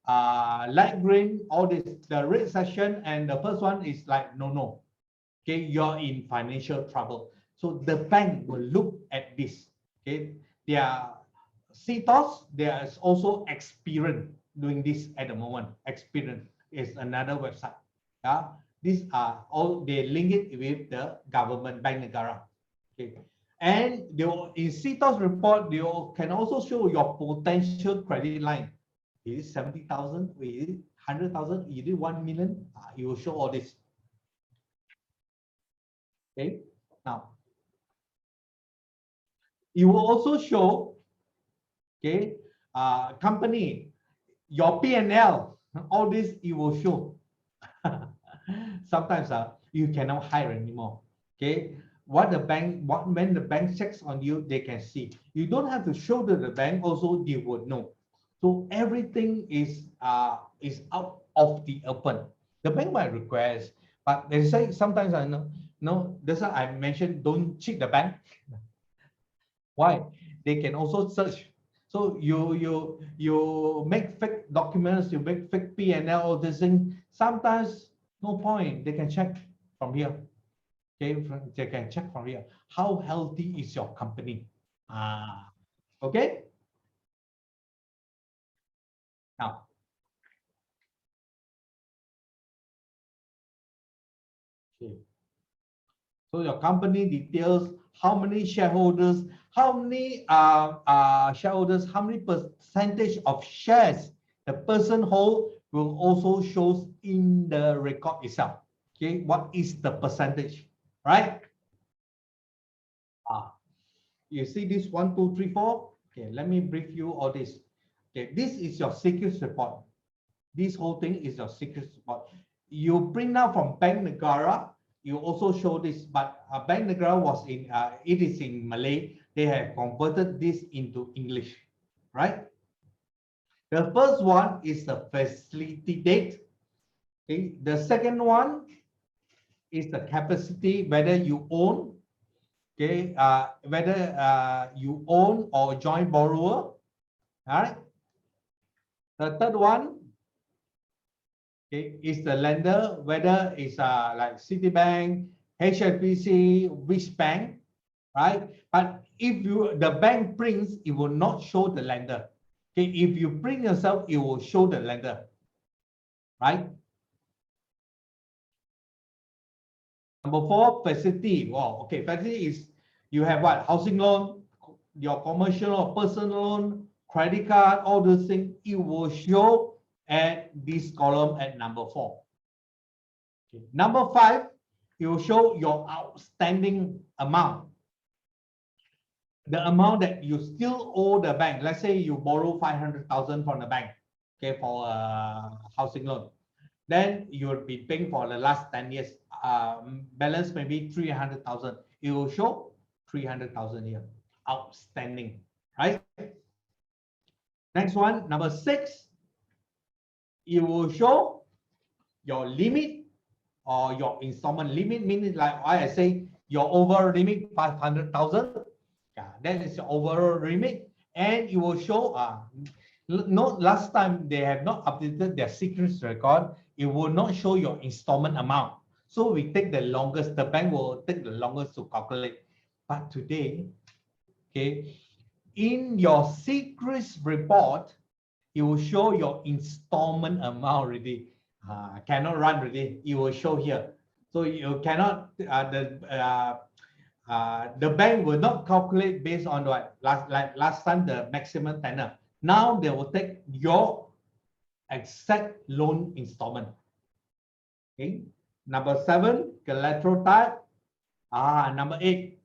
light green, all this, the red section, and the first one is like no. Okay, you're in financial trouble. So the bank will look at this. Okay, they are CITOS. There is also Experian doing this at the moment. Experian is another website. Yeah, these are all, they link it with the government, Bank Negara. Okay, and they will, in CITOS report, they can also show your potential credit line. Is it 70,000? Is it 100,000? Is it 1 million? It will show all this. Okay, now it will also show, okay, company, your P&L, all this it will show. Sometimes you cannot hire anymore. Okay, when the bank checks on you, they can see. You don't have to show to the bank, also they would know. So everything is out of the open. The bank might request, but they say sometimes I know. No, that's why I mentioned don't cheat the bank. Why? They can also search. So you make fake documents, you make fake P&L, all this thing. Sometimes no point. They can check from here. Okay, they can check from here. How healthy is your company? Okay. Now, okay. So your company details, how many shareholders, how many shareholders, how many percentage of shares the person hold will also shows in the record itself. Okay, what is the percentage, right? You see this 1, 2, 3, 4. Okay, let me brief you all this. Okay, this is your secrets report. This whole thing is your secrets report. You print out from Bank Negara. You also show this, but Bank Negara was in, it is in Malay. They have converted this into English, right? The first one is the facility date. Okay, the second one is the capacity, whether you own, okay, whether you own or joint borrower. All right. The third one, okay, is the lender, whether it's like Citibank, HSBC, which bank, right? But if the bank prints, it will not show the lender. Okay, if you print yourself, it will show the lender, right? Number 4, facility. Wow, okay, facility is you have what? Housing loan, your commercial or personal loan, credit card, all those things. It will show at this column at number 4. Okay. Number 5, it will show your outstanding amount. The amount that you still owe the bank. Let's say you borrow 500,000 from the bank, okay, for a housing loan. Then you will be paying for the last 10 years. Balance maybe 300,000. It will show 300,000 here, outstanding, right? Next one, number 6, it will show your limit or your installment limit, meaning like I say your overall limit 500,000. Yeah, that is your overall limit, and it will show. Note last time they have not updated their secrets record. It will not show your installment amount. So we take the longest. The bank will take the longest to calculate. But today, okay, in your secrets report, it will show your installment amount already. cannot run already. It will show here. So you cannot, the bank will not calculate based on what last time the maximum tenor. Now they will take your exact loan installment. Okay. Number 7, collateral type. Number 8.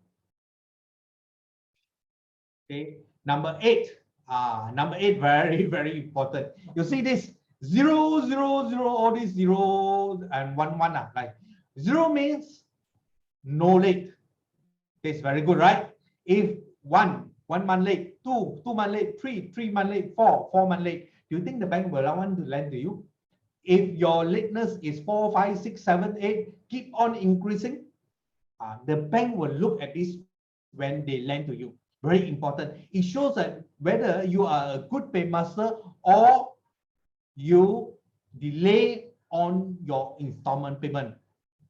Okay. Number 8. Number 8, very, very important. You see this 0, 0, 0, all these 0 and 1, 1. Like 0 means no late. It's very good, right? If 1 month late, 2 month late, 3 month late, 4 month late, do you think the bank will want to lend to you? If your lateness is 4, 5, 6, 7, 8, keep on increasing, the bank will look at this when they lend to you. Very important. It shows that whether you are a good paymaster or you delay on your installment payment.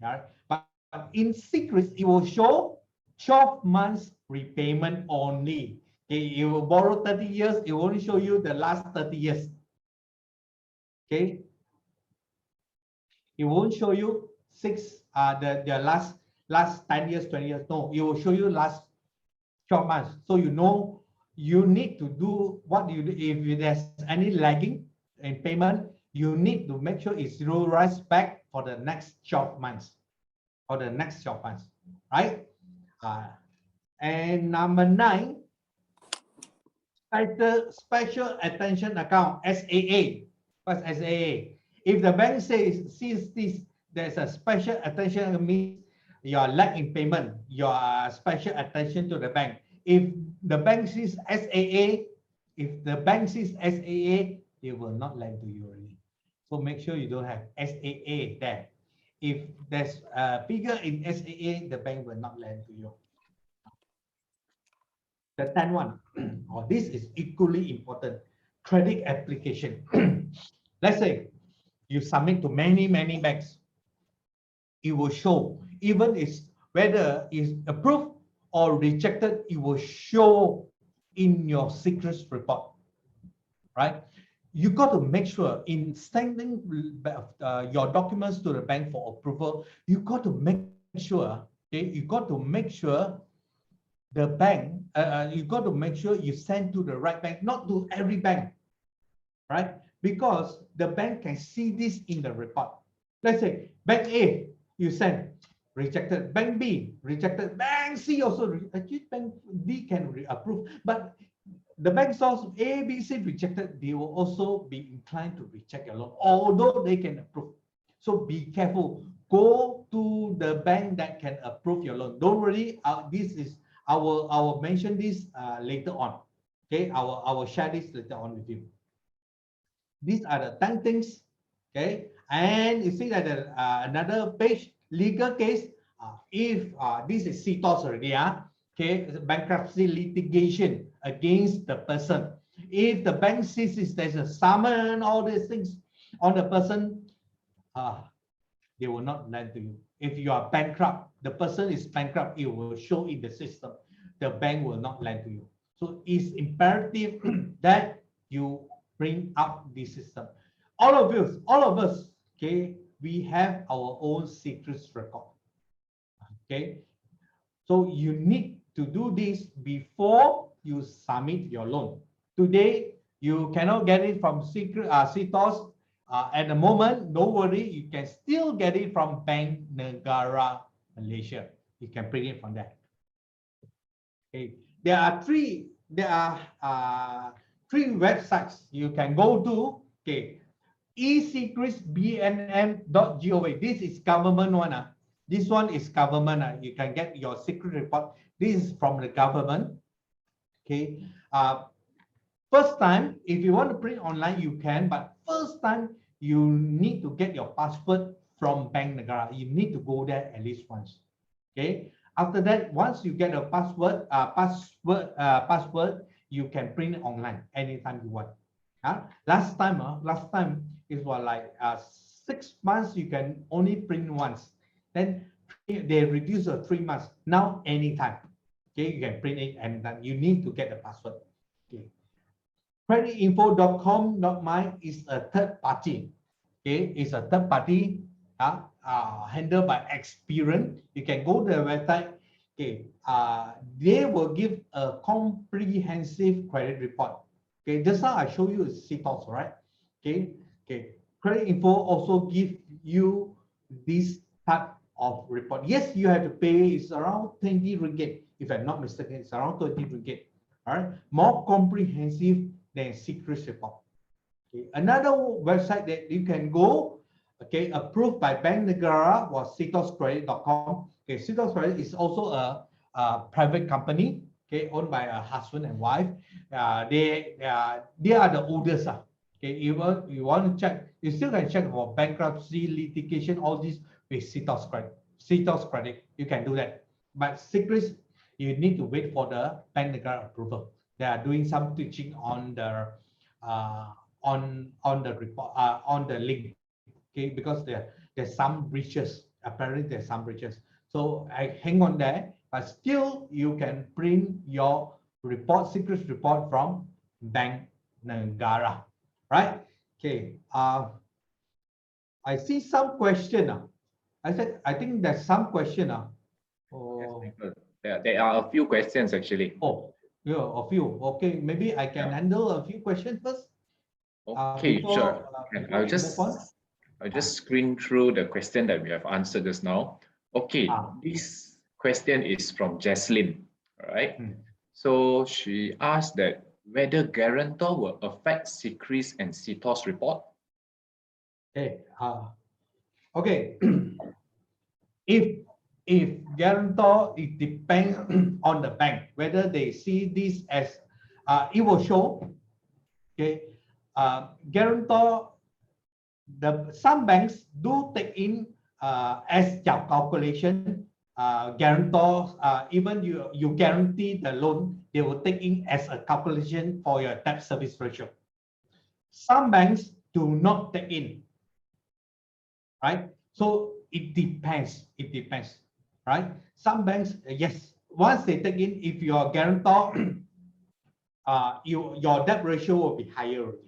Right? But in secret, it will show 12 months repayment only. Okay, you will borrow 30 years, it will only show you the last 30 years. Okay, it won't show you the last 10 years, 20 years. No, it will show you last 12 months. So you know you need to do what you do. If there's any lagging in payment, you need to make sure it's regularized back for the next 12 months. For the next 12 months, right? And number 9, special attention account, SAA. What's SAA? If the bank sees this, there's a special attention, means your lag in payment, your special attention to the bank. If the bank sees SAA, they will not lend to you already. So make sure you don't have SAA there. If there's a figure in SAA, the bank will not lend to you. The 10th one, this is equally important, credit application. Let's say you submit to many banks. It will show, even whether it's approved or rejected, it will show in your secrets report, right? You got to make sure in sending your documents to the bank for approval, you got to make sure, okay, you got to make sure the bank, you got to make sure you send to the right bank, not to every bank, right? Because the bank can see this in the report. Let's say bank A, you send, rejected. Bank B, rejected. Bank C also, actually bank D can approve. But the bank source A, B, C rejected, they will also be inclined to reject your loan, although they can approve. So be careful. Go to the bank that can approve your loan. Don't worry, this is, I will mention this later on. Okay, I will share this later on with you. These are the 10 things. Okay, and you see that another page, legal case. If this is CTOS already, okay, bankruptcy litigation against the person. If the bank sees there's a summon, all these things on the person, they will not lend to you. If you are bankrupt, the person is bankrupt, it will show in the system. The bank will not lend to you. So it's imperative that you bring up the system. All of us, okay, we have our own secrets record. Okay, so you need to do this before you submit your loan. Today, you cannot get it from CTOS. At the moment, don't worry, you can still get it from Bank Negara Malaysia. You can bring it from there. Okay, there are three websites you can go to. Okay, 𝐸𝐶RETSBNM.gov. This is government one. This one is government. You can get your secret report. This is from the government. Okay. First time, if you want to print online, you can. But first time, you need to get your password from Bank Negara. You need to go there at least once. Okay. After that, once you get a password, you can print it online anytime you want. Last time it was like 6 months. You can only print once. Then they reduce to 3 months. Now anytime, okay, you can print it, and then you need to get the password. Okay, creditinfo.com.my is a third party. Okay, it's a third party handled by Experian. You can go to the website. Okay, they will give a comprehensive credit report. Okay, just now I show you CTOS, right? Okay, credit info also give you this type of report. Yes, you have to pay. It's around 20 ringgit. If I'm not mistaken, it's around 20 ringgit. All right, more comprehensive than secret report. Okay. Another website that you can go, okay, approved by Bank Negara was citoscredit.com. Okay, Citos Credit is also a private company, okay, owned by a husband and wife. They are the oldest. Okay, you want to check, you still can check for bankruptcy, litigation, all these with Citos Credit. Citos Credit, you can do that. But secrets, you need to wait for the Bank Negara approval. They are doing some teaching on the on the report on the link, okay, because there's some breaches. Apparently there's some breaches, so I hang on there, but still you can print your report, secret report from Bank Negara, right? Okay, I see some question. I think there's some question. Oh. Yes, there are a few questions actually. Oh, yeah, a few. Okay, maybe I can handle a few questions first. Okay, sure. I'll just screen through the question that we have answered just now. Okay, this question is from Jaslyn. All right. So she asked that whether guarantor will affect secrets and CTOS report. Okay. Okay. If guarantor, it depends on the bank whether they see this as it will show. Okay. Guarantor, some banks do take in as your calculation. Guarantor, even you guarantee the loan, they will take in as a calculation for your debt service ratio. Some banks do not take in, right? So it depends. It depends, right? Some banks, yes, once they take in, if you are guarantor, your debt ratio will be higher already.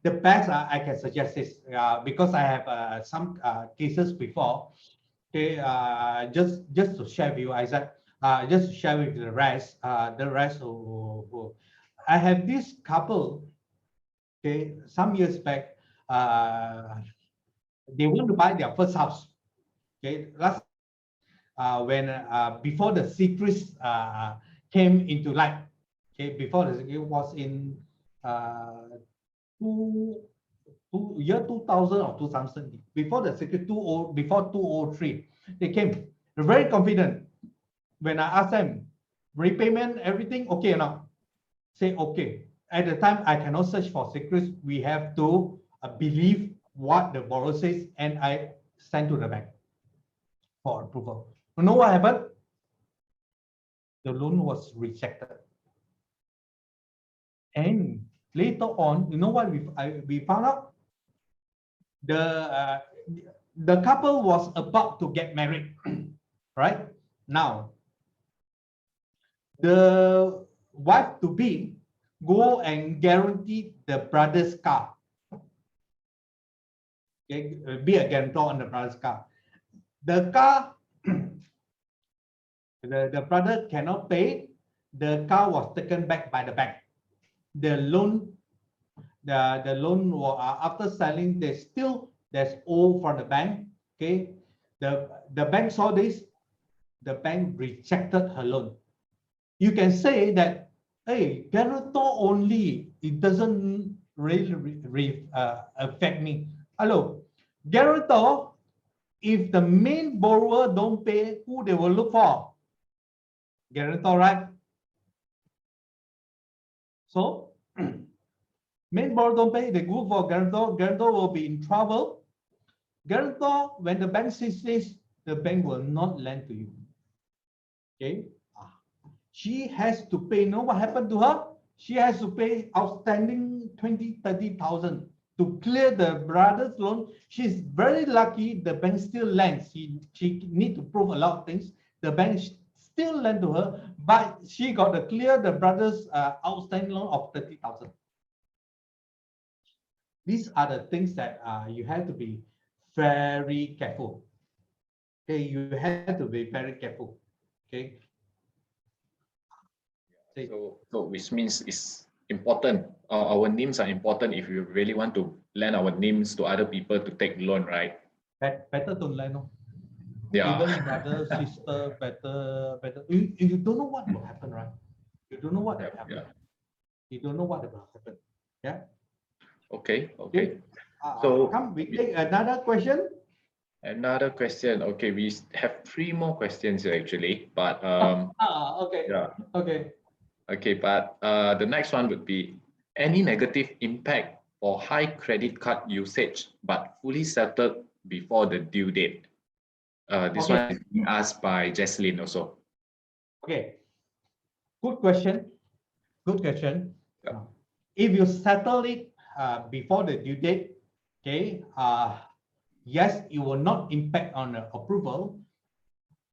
The best I can suggest is because I have some cases before. Okay, just to share with you, Isaac. Just to share with the rest. Who I have this couple. Okay, some years back, they want to buy their first house. Okay, last when before the secrets came into light. Okay, before the secret was in year 2000 or 2000, before the secret before 203, they came. They're very confident. When I asked them repayment, everything okay or not, say okay. At the time, I cannot search for secrets. We have to believe what the borrower says, and I sent to the bank for approval. You know what happened? The loan was rejected. And later on, you know what we found out? The couple was about to get married, right? Now, the wife to be go and guarantee the brother's car. Okay, be a guarantor on the brother's car. The car, the brother cannot pay. The car was taken back by the bank. The loan, the loan after selling, there's owe from the bank. Okay, the bank saw this. The bank rejected her loan. You can say that, hey, guarantor only, it doesn't really affect me. Hello, guarantor, if the main borrower don't pay, who they will look for? Guarantor, right? So main borrower don't pay, they go for guarantor. Guarantor will be in trouble. Guarantor, when the bank sees this, the bank will not lend to you. Okay, she has to pay. You know what happened to her? She has to pay outstanding 20,000-30,000 to clear the brother's loan. She's very lucky the bank still lends. She need to prove a lot of things. The bank still lend to her, but she got to clear the brother's outstanding loan of 30,000. These are the things that you have to be very careful. Okay, you have to be very careful. Okay. So which means it's important. Our names are important if you really want to lend our names to other people to take loan, right? Better don't lend. No? Yeah. Even brother, sister, better. You don't know what will happen, right? You don't know what will happen. Yeah. You don't know what will happen. Yeah. Okay. So come, we take another question. Another question. Okay, we have 3 more questions here actually, but Okay. yeah. Okay, but the next one would be any negative impact for high credit card usage but fully settled before the due date. This one is being asked by Jesslyn also. Okay, good question. Yeah. If you settle it before the due date, okay, yes, it will not impact on the approval,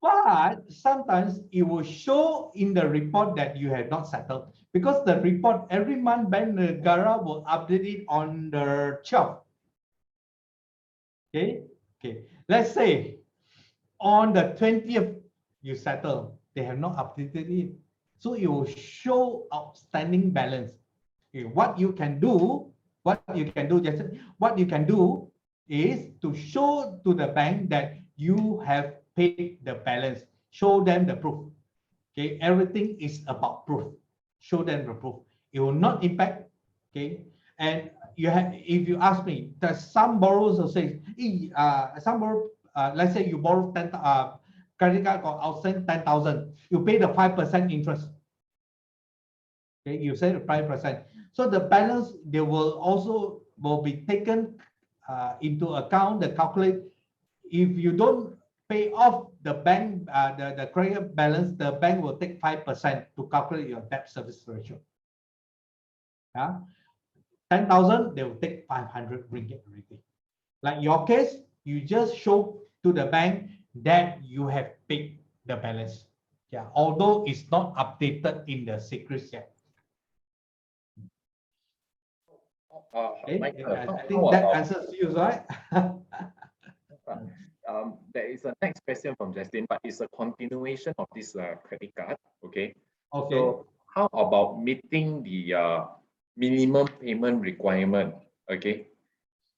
but sometimes it will show in the report that you have not settled, because the report every month Bank Negara will update it on the 12th. Okay. Let's say on the 20th you settle, they have not updated it, so it will show outstanding balance. Okay, what you can do is to show to the bank that you have paid the balance. Show them the proof. Okay, everything is about proof. Show them the proof. It will not impact. Okay, and you have. If you ask me, there's some borrowers will say, let's say you borrow 10, credit card got outstanding 10,000, you pay the 5% interest. Okay, you say the 5%. So the balance, they will be taken into account, the calculate. If you don't pay off the bank, the credit balance, the bank will take 5% to calculate your debt service ratio. Yeah, 10,000, they will take 500 ringgit already. Like your case, you just show to the bank that you have paid the balance. Yeah, although it's not updated in the secrets yet. Okay, I think that answers you, right? There is a next question from Justin, but it's a continuation of this credit card. Okay. So how about meeting the minimum payment requirement? Okay.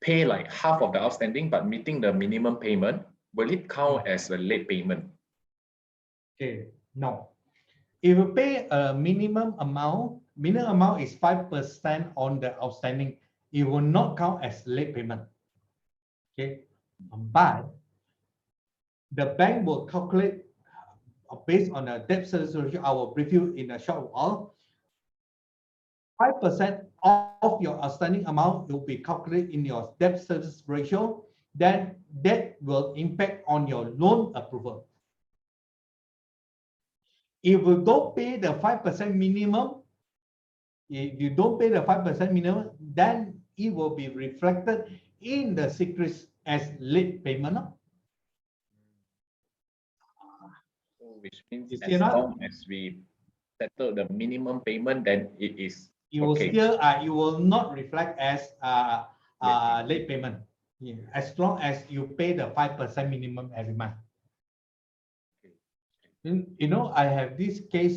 Pay like half of the outstanding, but meeting the minimum payment, will it count as a late payment? Okay, no. If you pay a minimum amount is 5% on the outstanding, it will not count as late payment. Okay, but the bank will calculate based on the debt service ratio. I will brief you in a short while. 5% of your outstanding amount will be calculated in your debt service ratio. Then that will impact on your loan approval. If you don't pay the 5% minimum, then it will be reflected in the secrets as late payment. Which means as long as we settle the minimum payment, then it is okay. It will not reflect as late payment. Yeah, as long as you pay the 5% minimum every month. You know, I have this case.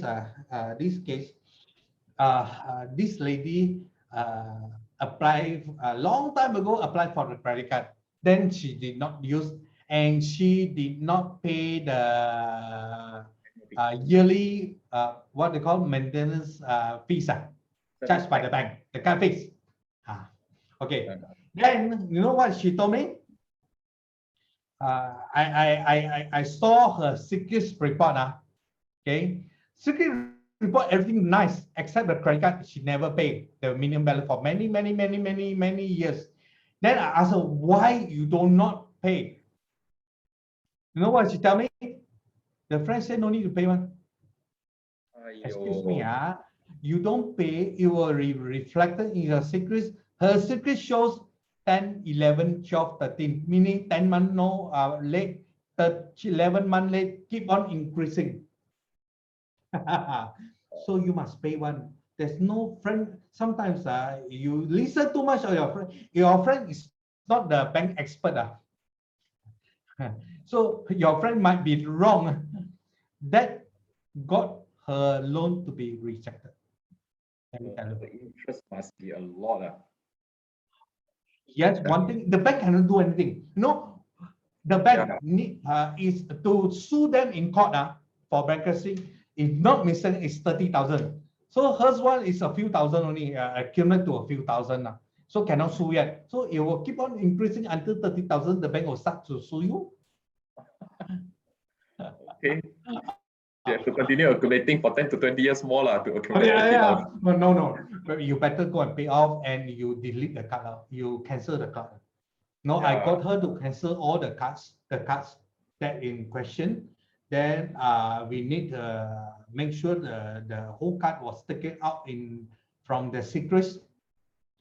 This lady applied a long time ago. Applied for the credit card. Then she did not use, and she did not pay the yearly what they call maintenance fees charged by the bank, the card fees. Okay. Then you know what she told me? I saw her secret report. Okay, secret report, everything nice except the credit card. She never paid the minimum balance for many years. Then I asked her, why you do not pay? You know what she tell me? The friend said no need to pay one. Excuse me, you don't pay, it will be reflected in your secrets. Her secret shows 10, 11, 12, 13, meaning 10 months no late, 11 months late, keep on increasing. So you must pay one. there's no friend. Sometimes you listen too much of your friend. Your friend is not the bank expert. So your friend might be wrong. That got her loan to be rejected. The interest must be a lot. Yes, one thing, the bank cannot do anything. No, the bank is to sue them in court for bankruptcy. If not mistaken, it's 30,000. So hers one is a few thousand only, equivalent to a few thousand. So cannot sue yet. So it will keep on increasing until 30,000. The bank will start to sue you. Okay. You have to continue accumulating for 10 to 20 years more to accumulate. No. But you better go and pay off and you delete the card. You cancel the card. No, I got her to cancel all the cards that in question. Then we need to make sure the whole card was taken out from the secrets.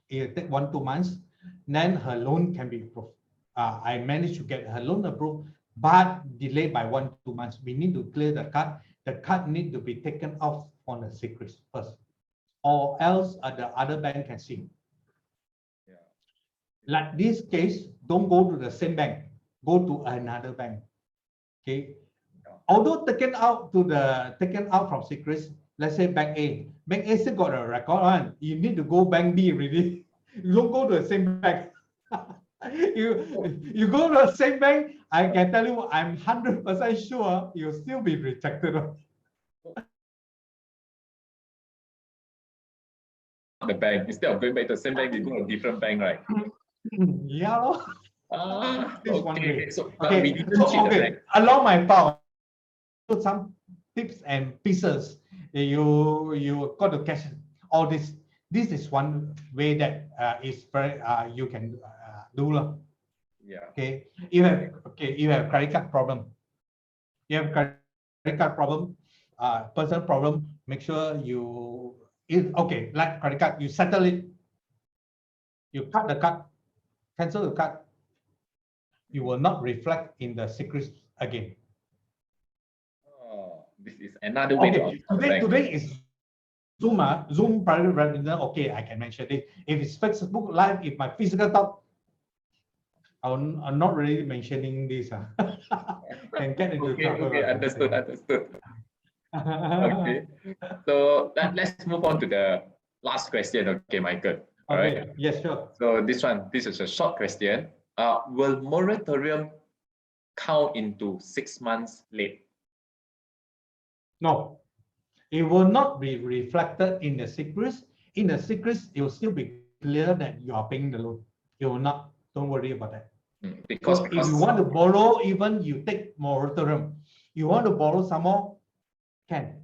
It take 1-2 months. Then her loan can be approved. I managed to get her loan approved, but delayed by 1-2 months. We need to clear the card. The card need to be taken off on the secrets first, or else the other bank can see. Like this case, don't go to the same bank. Go to another bank. Okay. Although taken out from secrets, let's say Bank A. Bank A still got a record on. You need to go Bank B already. You don't go to the same bank. you go to the same bank, I can tell you, I'm 100% sure you'll still be rejected. The bank, instead of going back to the same bank, you go to a different bank, right? Yeah. Okay. So, okay. we didn't cheat the bank. Along my file, put some tips and pieces. You got to catch all this. This is one way that is very you can do. Okay. You have credit card problem. You have credit card problem, personal problem. Make sure like credit card, you settle it. You cut the card, cancel the card. You will not reflect in the secrets again. This is another way. Today is Zoom private webinar. Okay, I can mention it. If it's Facebook Live, if my physical talk, I'm not really mentioning this. Can get into trouble. Okay, understood. Okay, so let's move on to the last question. Okay, Michael. All right. Yes, sure. So this is a short question. Will moratorium count into 6 months late? No, it will not be reflected in the secrets. In the secrets, it will still be clear that you are paying the loan. It will not. Don't worry about that. Because if you want to borrow, even you take moratorium, you want to borrow some more, can.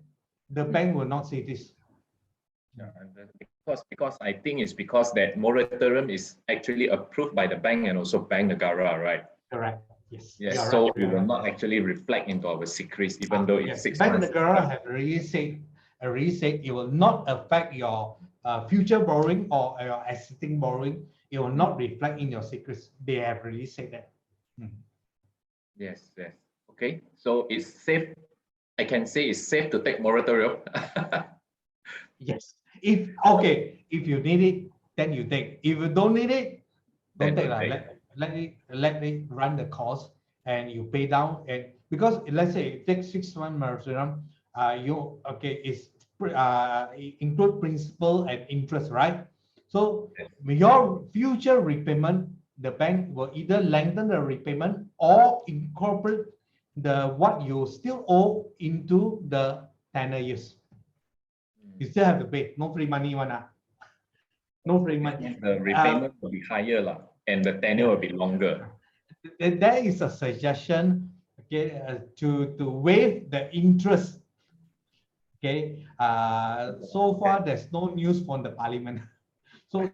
The bank will not see this. Because I think it's because that moratorium is actually approved by the bank and also Bank Negara, right? Correct. Yes. Yes. So it will not actually reflect into our secrets, even though it's 6 months. Bank Negara have already said it will not affect your future borrowing or your existing borrowing. It will not reflect in your secrets. They have already said that. Yes. Okay. So it's safe. I can say it's safe to take moratorium. Yes. If you need it, then you take. If you don't need it, don't take. Let it run the course and you pay down. And because let's say it takes 6 months moratorium, it's include principal and interest, right? So your future repayment, the bank will either lengthen the repayment or incorporate what you still owe into the tenor years. You still have to pay. No free money, no free money. The repayment will be higher, and the tenure will be longer. There is a suggestion, to waive the interest. So far there's no news from the parliament, so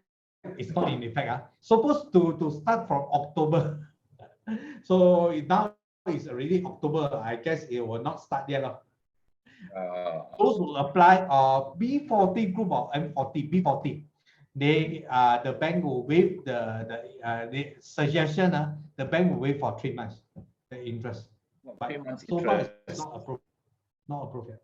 it's not in effect. Supposed to start from October. So now it's already October. I guess it will not start yet. Those who apply B40 group or M40, B40, the bank will waive the suggestion. The bank will waive for 3 months the interest. But so far it's not approved. Not approved yet.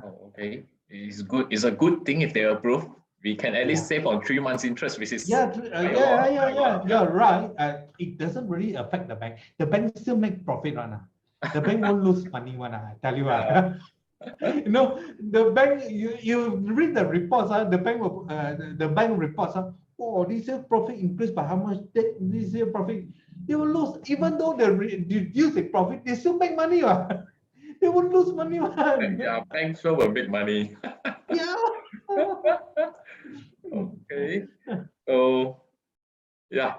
Oh, okay. it's good. It's a good thing if they approve. We can at least save on 3 months interest, which is yeah, quite a lot. you're right. It doesn't really affect the bank. The bank still make profit one. The bank won't lose money one. I tell you what. You know, the bank, you read the reports, the bank reports, oh, this year profit increased by how much? This year profit, they will lose. Even though they reduce the profit, they still make money. They won't lose money. Yeah, banks sure will make money. Yeah. Okay. So yeah,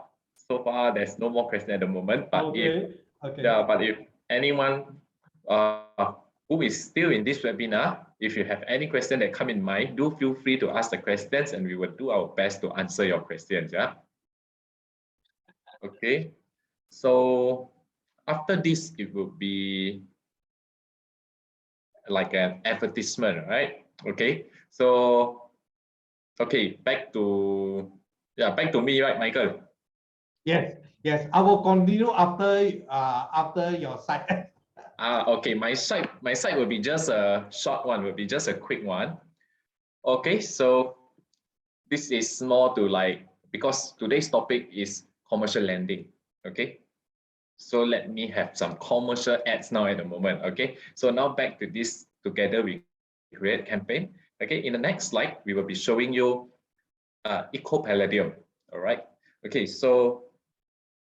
so far there's no more question at the moment. But if anyone who is still in this webinar, if you have any question that come in mind, do feel free to ask the questions and we will do our best to answer your questions. Yeah. Okay. So after this, it will be like an advertisement, right? Okay. So okay, back to me, right, Michael? Yes. I will continue after your side. Okay, my side will be just a short one, will be just a quick one. Okay, so this is more to like, because today's topic is commercial lending. Okay, so let me have some commercial ads now at the moment. Okay, so now back to this Together We Create campaign. Okay, in the next slide, we will be showing you 𝐓𝐴𝐸. All right. Okay, so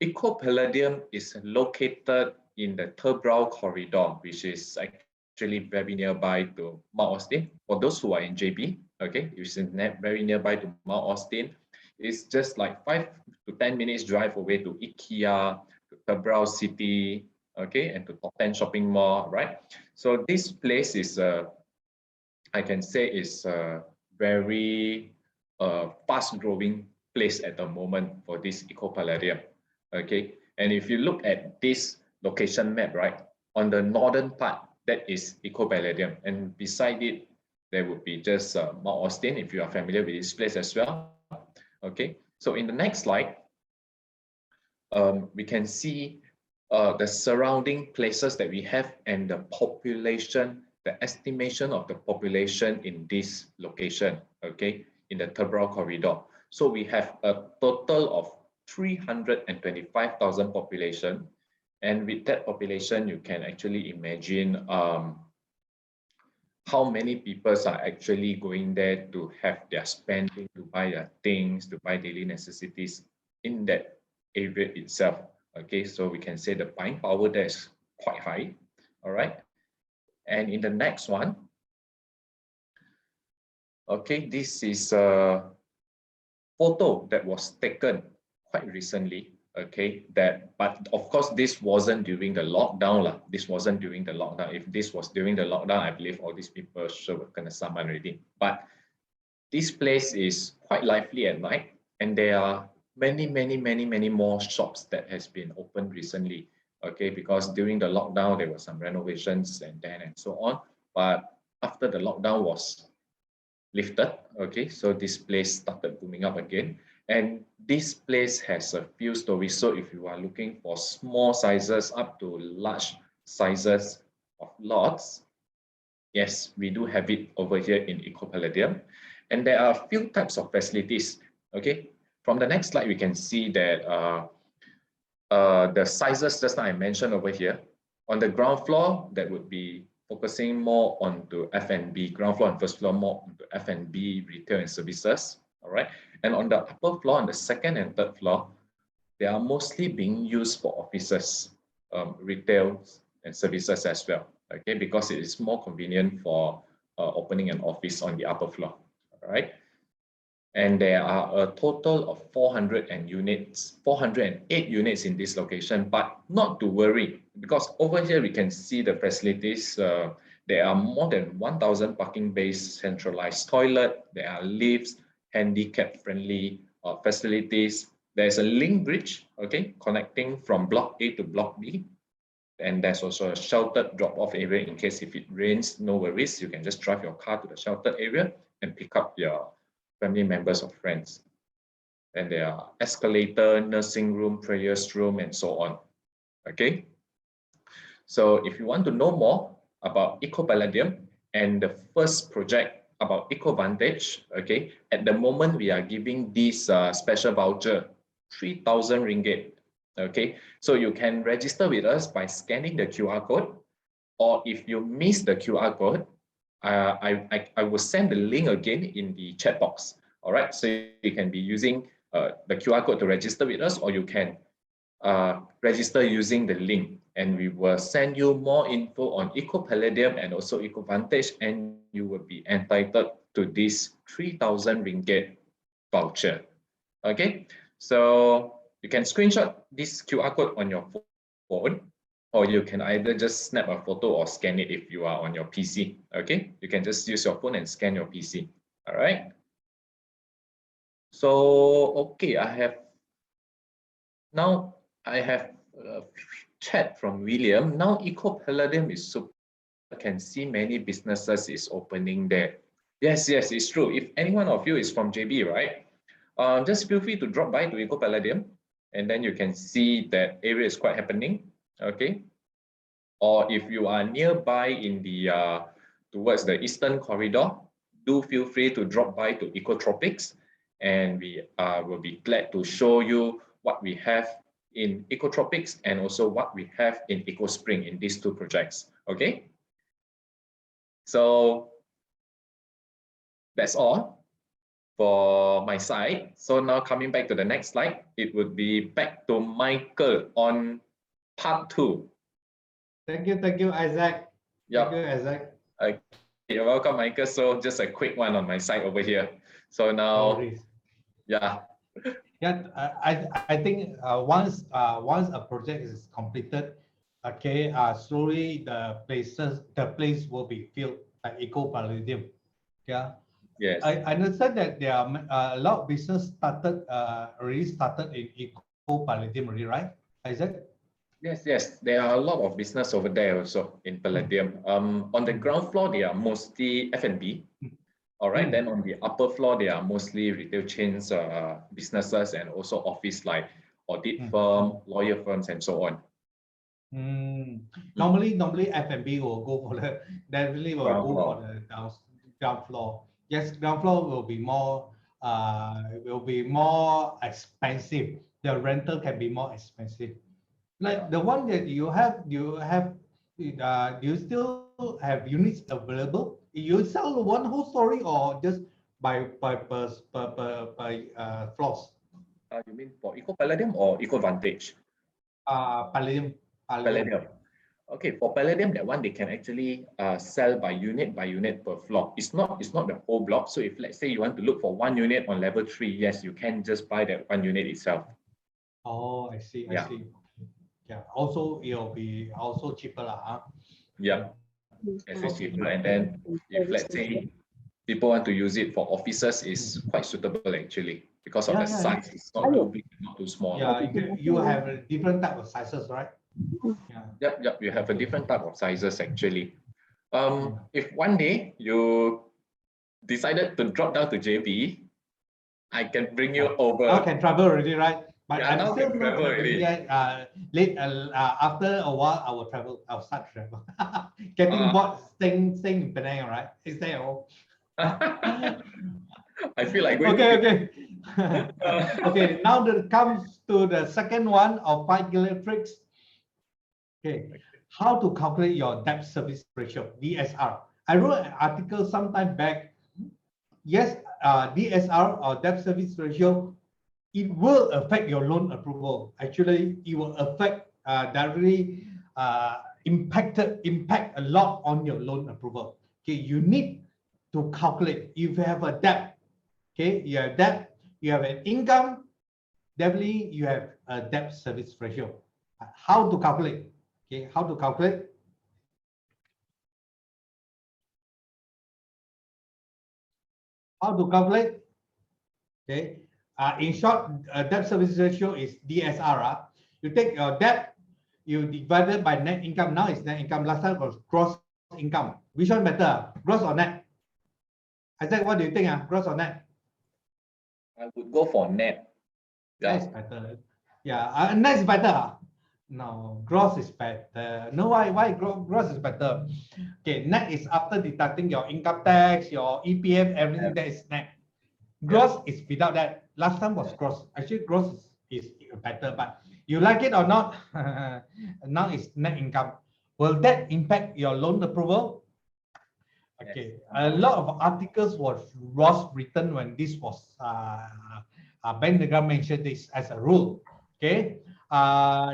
𝐓𝐴𝐸 is located in the 𝐓𝐸 corridor, which is actually very nearby to Mount Austin. For those who are in JB, okay, it's very nearby to Mount Austin. It's just like 5 to 10 minutes drive away to IKEA, to 𝐓𝐸 City, okay, and to Top 10 shopping mall, right? So this place is, I can say, is a very fast-growing place at the moment for this 𝐓𝐴𝐸. Okay, and if you look at this location map, right, on the northern part, that is 𝐓𝐴𝐸, and beside it, there would be just Mount Austin, if you are familiar with this place as well. Okay, so in the next slide, we can see the surrounding places that we have and the population, the estimation of the population in this location, okay, in the 𝐓𝐸 corridor. So we have a total of 325,000 population, and with that population, you can actually imagine how many people are actually going there to have their spending, to buy their things, to buy daily necessities in that area itself. Okay, so we can say the buying power there is quite high. All right, and in the next one, okay, this is a photo that was taken quite recently. Okay, but of course this wasn't during the lockdown lah. This wasn't during the lockdown. If this was during the lockdown, I believe all these people sure were gonna summon already. But this place is quite lively at night, and there are many more shops that has been opened recently. Okay, because during the lockdown there were some renovations and so on. But after the lockdown was lifted, okay, so this place started booming up again. And this place has a few stories. So if you are looking for small sizes up to large sizes of lots, yes, we do have it over here in 𝐓𝐴𝐸. And there are a few types of facilities. Okay, from the next slide, we can see that the sizes just now I mentioned over here. On the ground floor, that would be focusing more on the F&B, ground floor and first floor more on the F&B, retail and services. All right, and on the upper floor, on the second and third floor, they are mostly being used for offices, retail and services as well. Okay, because it is more convenient for opening an office on the upper floor. All right, and there are a total of 408 units in this location. But not to worry, because over here we can see the facilities. There are more than 1,000 parking bays, centralized toilet. There are lifts, handicap-friendly facilities. There's a link bridge, okay, connecting from Block A to Block B. And there's also a sheltered drop-off area in case if it rains, no worries. You can just drive your car to the sheltered area and pick up your family members or friends. And there are escalator, nursing room, prayers room, and so on. Okay. So if you want to know more about 𝐓𝐴𝐸 and the first project about 𝐓𝐴vantage, okay, at the moment we are giving this special voucher, 3,000 ringgit. Okay, so you can register with us by scanning the QR code, or if you miss the QR code, I will send the link again in the chat box. All right, so you can be using the QR code to register with us, or you can register using the link, and we will send you more info on 𝐓𝐴Palladium and also 𝐓𝐴vantage, and you will be entitled to this 3,000 ringgit voucher. Okay, so you can screenshot this QR code on your phone, or you can either just snap a photo or scan it if you are on your PC. Okay, you can just use your phone and scan your PC. All right. So, okay, I have a chat from William. Now 𝐓𝐴Palladium is super. I can see many businesses is opening there. Yes, it's true. If any one of you is from JB, right? Just feel free to drop by to 𝐓𝐴Palladium, and then you can see that area is quite happening. Okay. Or if you are nearby in the towards the eastern corridor, do feel free to drop by to Ecotropics, and we will be glad to show you what we have in Ecotropics and also what we have in EcoSpring in these two projects. Okay, so that's all for my side. So now coming back to the next slide, it would be back to Michael on part 2. Thank you, Isaac. Yeah. Thank you, Isaac. Okay, you're welcome, Michael. So just a quick one on my side over here. So now, yeah. Yeah, I think once a project is completed, okay, slowly the place will be filled by 𝐓𝐴Palladium. Yeah. Yes. I understand that there are a lot of business already started in 𝐓𝐴Palladium already, right, Isaac? Yes. There are a lot of business over there also in Palladium. On the ground floor, they are mostly F&B. All right. Then on the upper floor, they are mostly retail chains, businesses, and also office like audit firm, lawyer firms, and so on. Normally F&B will go for the ground floor. Yes, ground floor will be more expensive. The rental can be more expensive. Like the one that you have, do you still have units available? You sell one whole story or just by floors? You mean for 𝐓𝐴Palladium or 𝐓𝐴vantage? Palladium. Okay, for Palladium, that one they can actually sell by unit per floor. It's not the whole block. So if let's say you want to look for one unit on level 3, yes, you can just buy that one unit itself. Oh, I see. Yeah. I see. Yeah. Also, it'll be also cheaper, huh? Yeah. It's cheaper. And then if let's say people want to use it for offices, it's quite suitable actually because of the size. It's not too big, not too small. Yeah, you have a different type of sizes, right? Yeah. Yep. You have a different type of sizes actually. If one day you decided to drop down to JB, I can bring you over. Now can travel already, right? But yeah, I'm still not already. After a while, I will travel. I'll start travel. Getting bored, staying in Penang, right? Is that all? I feel like going. Okay. Okay. Now that comes to the second one of 5 killer tricks. Okay. How to calculate your debt service ratio, DSR. I wrote an article sometime back. Yes, DSR or debt service ratio, it will affect your loan approval. Actually, it will affect directly impact a lot on your loan approval. Okay, you need to calculate. If you have a debt, okay, you have debt, you have an income, definitely you have a debt service ratio. How to calculate? Okay, how to calculate? How to calculate? Okay. In short, debt service ratio is DSR. You take your debt, you divide it by net income. Now it's net income. Last time was gross income. Which one better? Gross or net? Isaac, what do you think? Gross or net? I would go for net. Yeah. Net is better. Yeah, net is better. No, gross is better. No, why gross is better? Okay, net is after deducting your income tax, your EPF, everything that is net. Gross is without that. Last time was gross. Actually, gross is better, but you like it or not, now it's net income. Will that impact your loan approval? Okay, a lot of articles was written when this was Bank Negara mentioned this as a rule. Okay,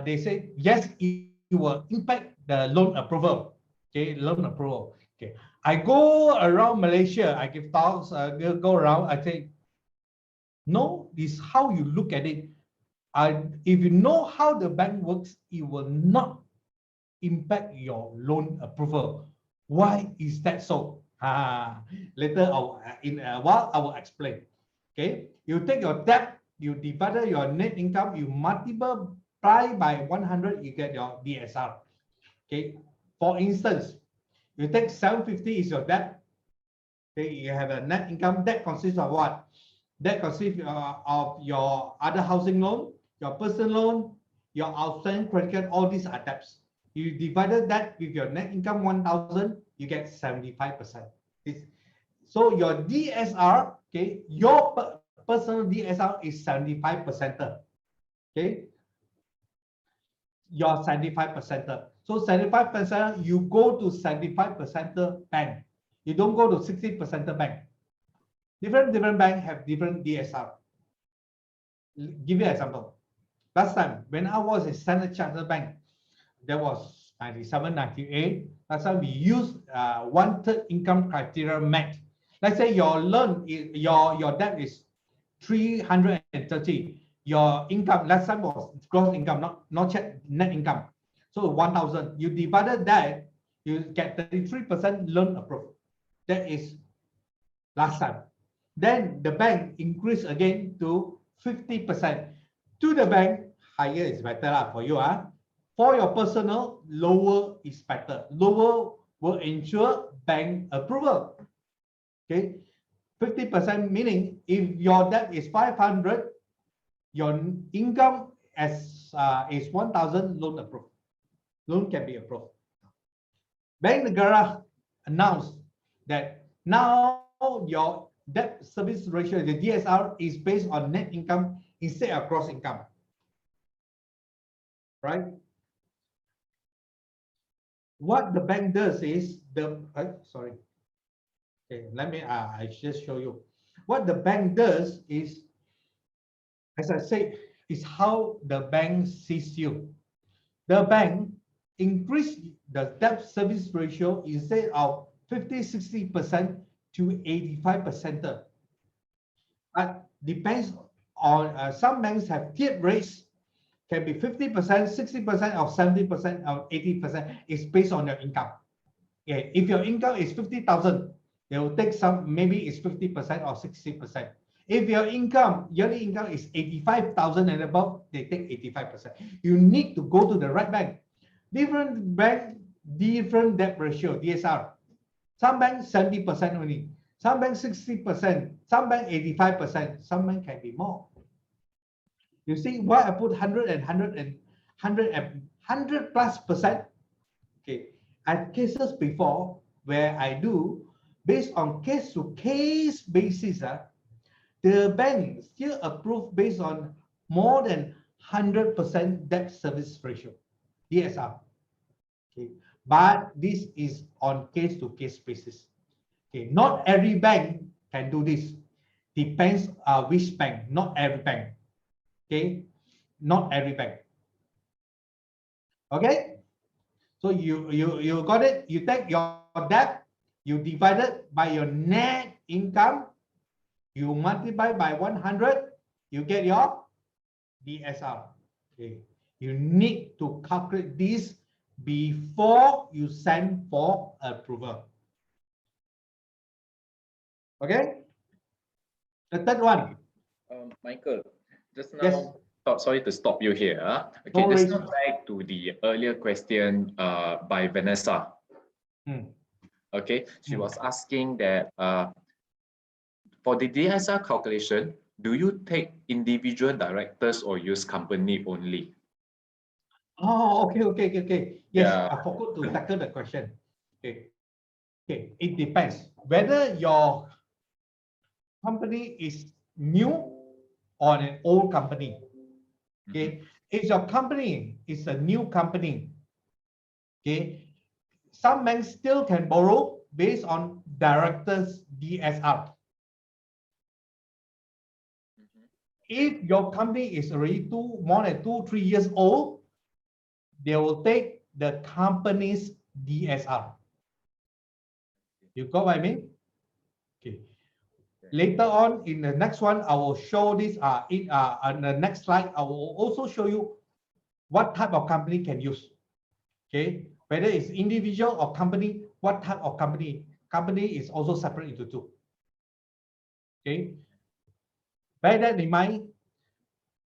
they say yes, it will impact the loan approval. Okay, loan approval. Okay, I go around Malaysia, I give talks, go around, I say, no, this is how you look at it. If you know how the bank works, it will not impact your loan approval. Why is that so? Later, in a while, I will explain. Okay, you take your debt, you divide your net income, you multiply by 100, you get your DSR. Okay, for instance, you take 750 is your debt. Okay, you have a net income. That consists of what? That consists of your other housing loan, your personal loan, your outstanding credit card. All these are debts. You divided that with your net income 1,000, you get 75%. So your DSR, okay, your personal DSR is 75%. Okay, your 75%. So 75%, you go to 75% bank. You don't go to 60% bank. Different bank have different DSR. Give you an example. Last time, when I was a Standard Chartered Bank, there was 97, 98. Last time we used 1/3 income criteria met. Let's say your loan is your debt is 330. Your income last time was gross income, not net income. So 1,000. You divided that, you get 33% loan approved. That is last time. Then the bank increased again to 50%. To the bank, higher is better for you. For your personal, lower is better. Lower will ensure bank approval. Okay, 50% meaning if your debt is 500, your income is 1,000, loan approved. Loan can be approved. Bank Negara announced that now your debt service ratio, the DSR, is based on net income instead of gross income. Right? What the bank does is sorry. Okay, let me I just show you. What the bank does is, as I said, is how the bank sees you. The bank increase the debt service ratio instead of 50-60% to 85%. But depends on some banks have tiered rates, can be 50%, 60%, or 70%, or 80%. It's based on your income. Okay, if your income is 50,000, they will take some, maybe it's 50% or 60%. If your yearly income is 85,000 and above, they take 85%. You need to go to the right bank. Different bank, different debt ratio, DSR. Some banks 70% only. Some banks 60%. Some bank 85%. Some bank can be more. You see why I put 100 and 100 plus percent? Okay, I have cases before where I do based on case-to-case basis. The bank still approve based on more than 100% debt service ratio, DSR. Okay, but this is on case-to-case basis. Okay, not every bank can do this. Depends which bank. Not every bank. Okay, not every bank. Okay, so you got it. You take your debt, you divide it by your net income, you multiply by 100, you get your DSR. Okay, you need to calculate this before you send for approval. Okay, the third one. Michael, just now, yes. Sorry to stop you here. Okay, No just back to the earlier question by Vanessa. Okay, she was asking that for the DSR calculation, do you take individual directors or use company only? Oh, okay. Yes, Yeah. I forgot to tackle the question. Okay. It depends whether your company is new or an old company. Okay. If your company is a new company, okay, some banks still can borrow based on directors' DSR. If your company is already more than 2-3 years old, they will take the company's DSR. You got what I mean? Okay. Later on in the next one, I will show this. On the next slide, I will also show you what type of company can use. Okay, whether it's individual or company, what type of company. Company is also separate into two. Okay, bear that in mind.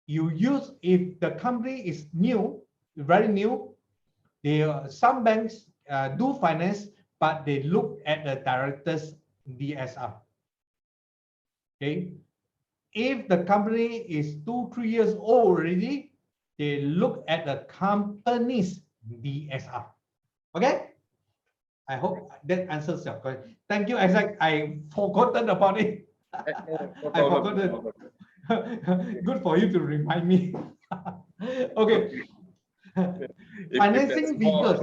You use, if the company is new, very new, some banks do finance, but they look at the director's DSR. Okay, if the company is 2-3 years old already, they look at the company's DSR. Okay, I hope that answers your question. Thank you, Isaac. I forgotten about it. I forgot it. Good for you to remind me. Okay. Financing vehicles.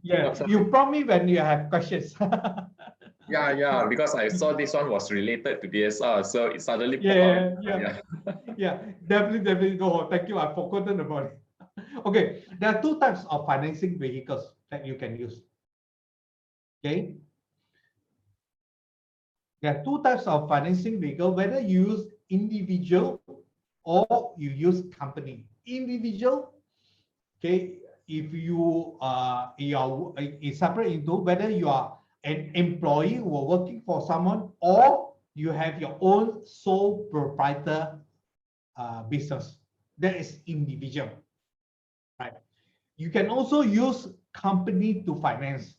Yeah, you prompt me when you have questions. Yeah, because I saw this one was related to DSR, so it suddenly popped up. Yeah, definitely. No, thank you. I've forgotten about it. Okay, there are two types of financing vehicles that you can use. Okay, there are two types of financing vehicle, whether you use individual or you use company. Individual, okay, if you is separate into whether you are an employee who are working for someone or you have your own sole proprietor business. That is individual, right? You can also use company to finance.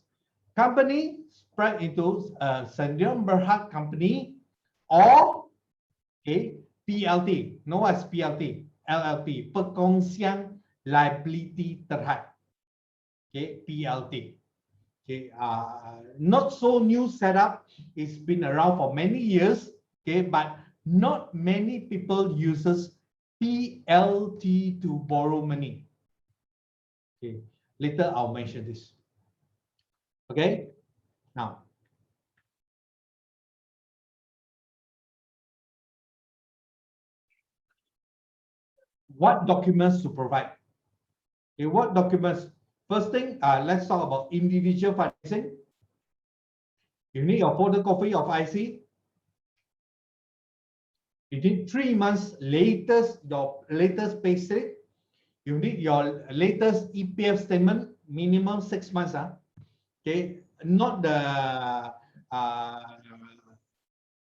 Company spread into Sdn Bhd company or PLT, known as PLT, LLP, Perkongsian Liability Terhad. PLT. Not so new setup. It's been around for many years. But not many people uses PLT to borrow money. Later I'll mention this. Okay, now what documents to provide? What documents? First thing, let's talk about individual financing. You need your photocopy of IC. You need 3 months your latest pay slip. You need your latest EPF statement, minimum 6 months. Not the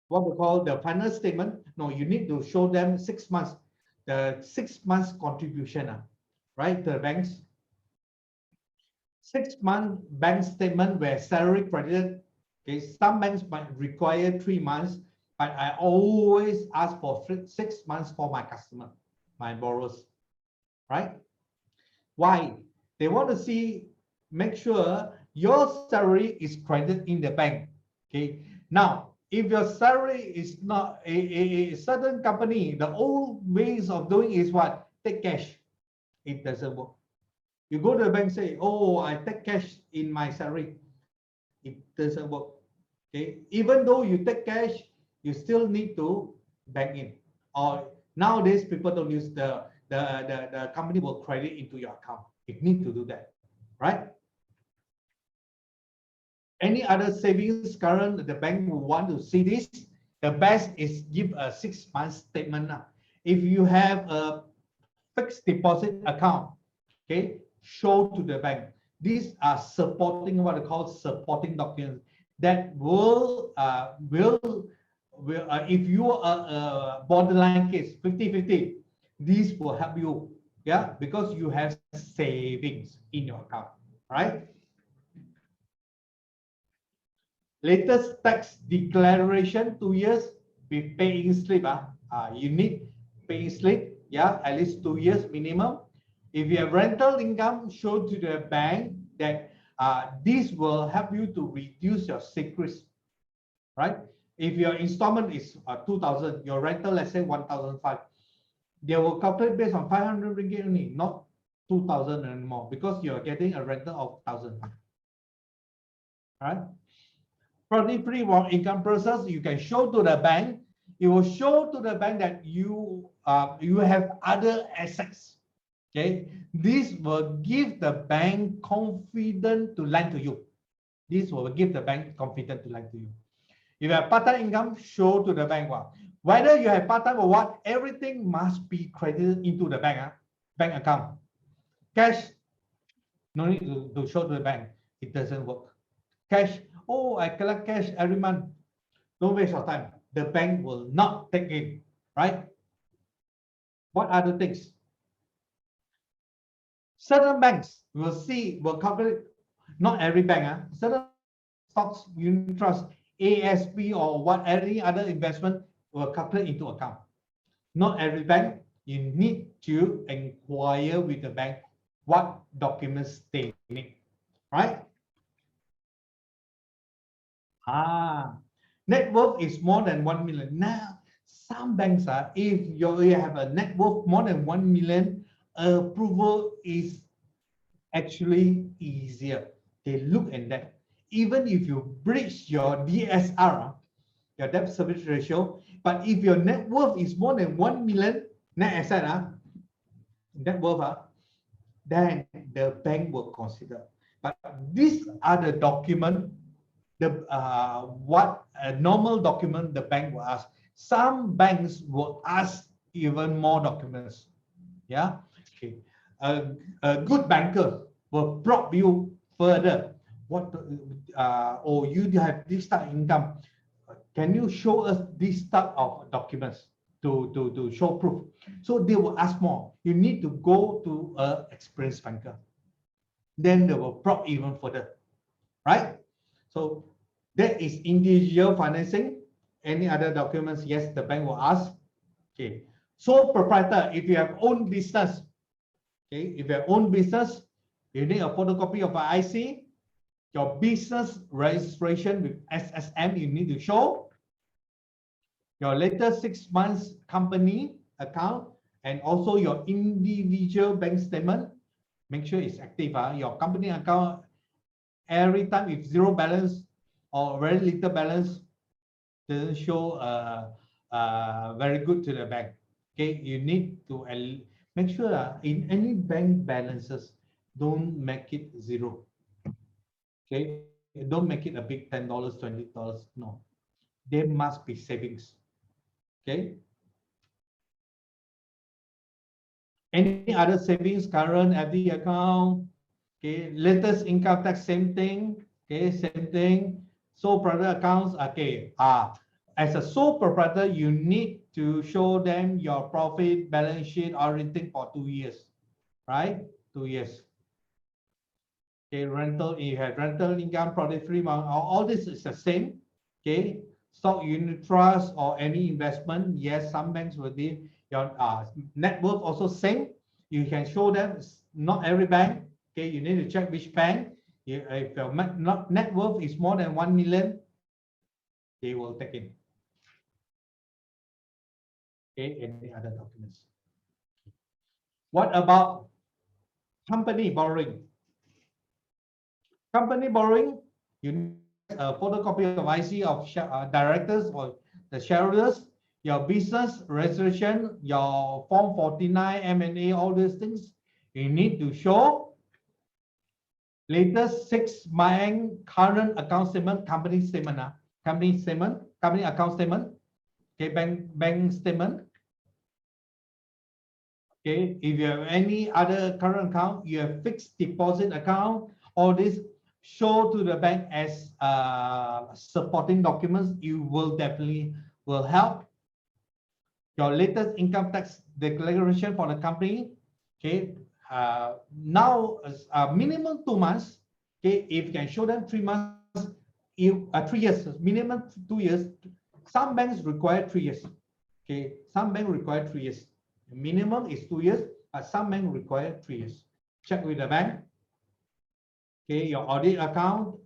what we call the final statement. No, you need to show them 6 months, the 6 months contribution, right? The banks. 6-month bank statement where salary credited. Some banks might require 3 months, but I always ask for 6 months for my customer, my borrowers, right? Why? They want to make sure your salary is credited in the bank. Now, if your salary is not a certain company, the old ways of doing is what? Take cash. It doesn't work. You go to the bank and say, oh, I take cash in my salary. It doesn't work. Even though you take cash, you still need to bank in. Or nowadays, people don't use the company will credit into your account. You need to do that, right? Any other savings current, the bank will want to see this. The best is give a 6-month statement. If you have a fixed deposit account, show to the bank. These are supporting, what I call supporting documents that will if you are a borderline case, 50-50, these will help you, because you have savings in your account, right? Latest tax declaration, 2 years with paying slip. You need paying slip, at least 2 years minimum. If you have rental income, show to the bank that this will help you to reduce your secrets, right? If your installment is 2,000, your rental, let's say 1,005, they will calculate based on 500 ringgit only, not 2,000 anymore, because you're getting a rental of 1,000. Right? Property-free income process, you can show to the bank. It will show to the bank that you have other assets. Okay, this will give the bank confidence to lend to you. This will give the bank confidence to lend to you. If you have part-time income, show to the bank. Whether you have part-time or what, everything must be credited into the bank account. Cash, no need to show to the bank. It doesn't work. Cash, oh, I collect cash every month. Don't waste your time. The bank will not take it, right? What other things? Certain banks will calculate, not every bank, certain stocks, unit trust, ASP or what any other investment will calculate into account. Not every bank, you need to inquire with the bank what documents they need, right? Net worth is more than 1 million. Now, some banks if you have a net worth more than 1 million, approval is actually easier. They look at that. Even if you breach your DSR, your debt service ratio, but if your net worth is more than 1 million net asset, net worth, then the bank will consider. But these are the document, what a normal document the bank will ask. Some banks will ask even more documents. Yeah. Okay. A good banker will probe you further. What or you have this type of income? Can you show us this type of documents to show proof? So they will ask more. You need to go to an experienced banker. Then they will probe even further, right? So that is individual financing. Any other documents? Yes, the bank will ask. Okay. Sole proprietor, if you have own business, okay, if you have own business, you need a photocopy of an IC, your business registration with SSM, you need to show your latest 6 months company account, and also your individual bank statement. Make sure it's active. Your company account, every time if zero balance or very little balance, doesn't show very good to the bank. Okay, you need to make sure in any bank balances, don't make it zero. Okay, don't make it a big $10, $20. No, there must be savings. Okay. Any other savings, current FD account, okay, latest income tax, same thing. Okay, same thing. Sole proprietor accounts, okay. As a sole proprietor, you need to show them your profit balance sheet auditing for 2 years, right? 2 years. Okay, rental, you have rental income, profit-free, all this is the same. Okay, stock unit trust or any investment, yes, some banks will be your net worth also same. You can show them, not every bank. Okay, you need to check which bank. If your net worth is more than 1 million, they will take it. Okay, any other documents? What about company borrowing? Company borrowing, you need a photocopy of IC of directors or the shareholders, your business registration, your Form 49, M&A, all these things. You need to show latest 6 months current account statement, company statement, company account statement, okay, bank statement. Okay, if you have any other current account, you have fixed deposit account, all this, show to the bank as supporting documents. You will definitely will help. Your latest income tax declaration for the company. Okay, now minimum 2 months. Okay, if you can show them 3 months, 3 years, minimum 2 years. Some banks require 3 years. Okay, some banks require 3 years. The minimum is 2 years. Some bank require 3 years. Check with the bank. Okay, your audit account,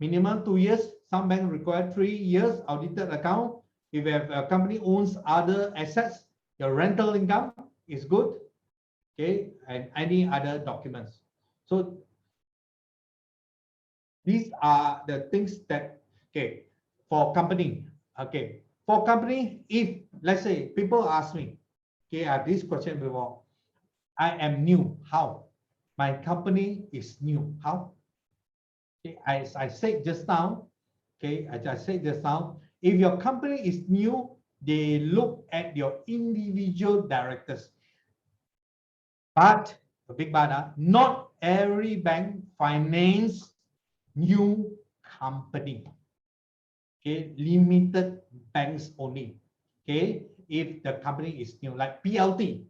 minimum 2 years. Some bank require 3 years audited account. If you have a company owns other assets, your rental income is good. Okay, and any other documents. So these are the things that, okay, for company. Okay, for company, if let's say people ask me, okay, I have this question before. I am new. How? My company is new. How? Okay, as I said just now, okay, as I said just now, if your company is new, they look at your individual directors. But the big but, not every bank finance new company. Okay, limited banks only. Okay, if the company is new, like PLT.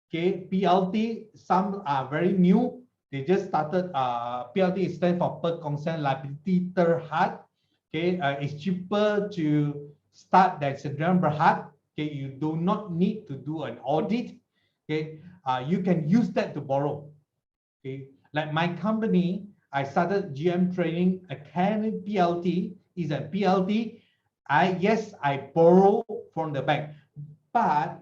Okay, PLT, some are very new. They just started. PLT stands for per consent liability terhad. Okay, it's cheaper to start than sederhana berhad. Okay, you do not need to do an audit. Okay, you can use that to borrow. Okay, like my company, I started GM Training Academy. PLT is a PLT. Yes, I borrow from the bank, but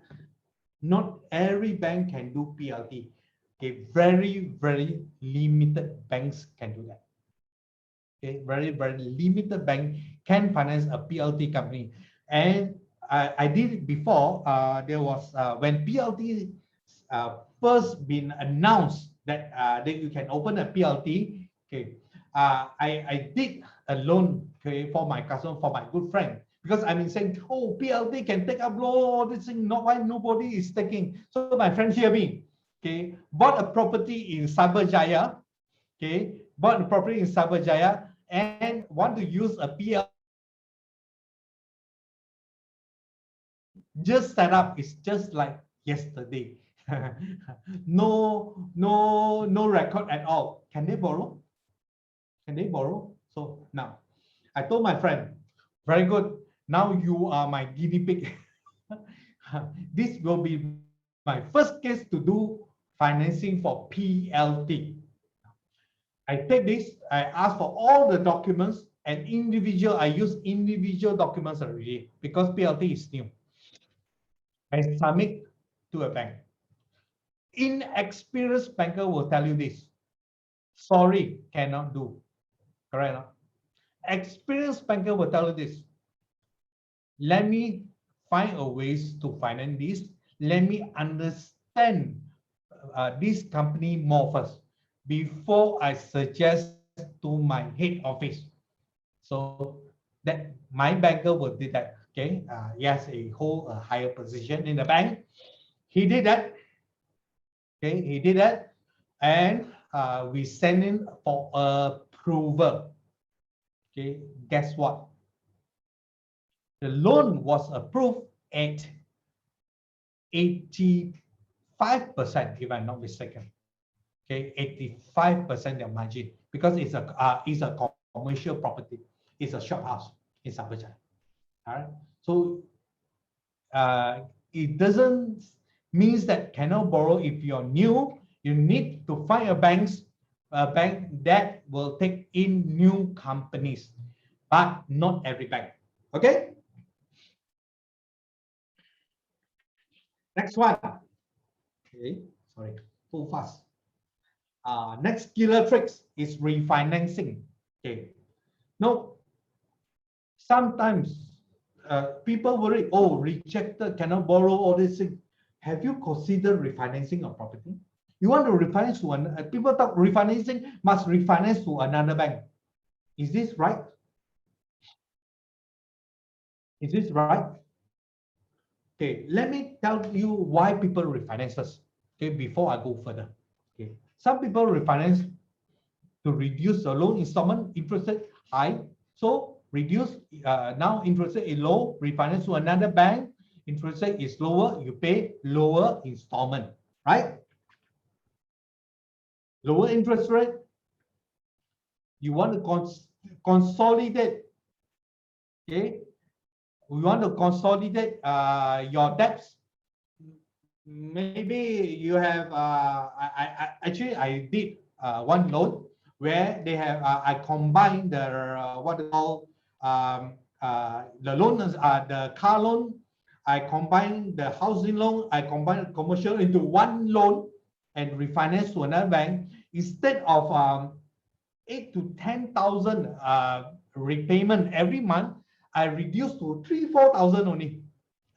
not every bank can do PLT. Okay, very limited banks can do that. Okay, very limited bank can finance a PLT company. And I did it before. There was when PLT first been announced that you can open a PLT. Okay, I did a loan, okay, for my customer, for my good friend, because I've been saying, oh, PLT can take up loan, all this thing, not why nobody is taking. So my friend hear me, okay, bought a property in Cyberjaya, okay, bought a property in Cyberjaya and want to use a PLT. Just set up, it's just like yesterday. no record at all. Can they borrow? Can they borrow? So now I told my friend, very good. Now you are my guinea pig. This will be my first case to do financing for PLT. I take this, I ask for all the documents and individual, I use individual documents already because PLT is new. I submit to a bank. Inexperienced banker will tell you this. Sorry, cannot do. Correct? Experienced banker will tell you this. Let me find a ways to finance this. Let me understand this company more first before I suggest to my head office. So that my banker will do that. Okay, yes, he hold a higher position in the bank. He did that. Okay, he did that, and we send in for approval. Okay, guess what? The loan was approved at 85%, if I'm not mistaken. Okay, 85% of margin because it's a commercial property. It's a shop house in Sabajai. All right. So it doesn't means that cannot borrow if you're new. You need to find a bank that will take in new companies, but not every bank. Okay. Next one. Okay, sorry, too fast. Next killer tricks is refinancing. Okay. No. Sometimes people worry, oh, rejected, cannot borrow, all this thing. Have you considered refinancing a property? You want to refinance to people talk refinancing must refinance to another bank. Is this right? Is this right? Okay, let me tell you why people refinance first. Okay, before I go further. Okay, some people refinance to reduce the loan installment interest rate high. So reduce now interest rate is low, refinance to another bank, interest rate is lower, you pay lower installment, right? Lower interest rate. You want to consolidate. Okay, we want to consolidate your debts. maybe you have actually I did one loan where they have I combined the what they call the loan the car loan, I combine the housing loan, I combine commercial into one loan and refinance to another bank instead of 8 to 10,000 repayment every month. I reduced to 3-4,000 only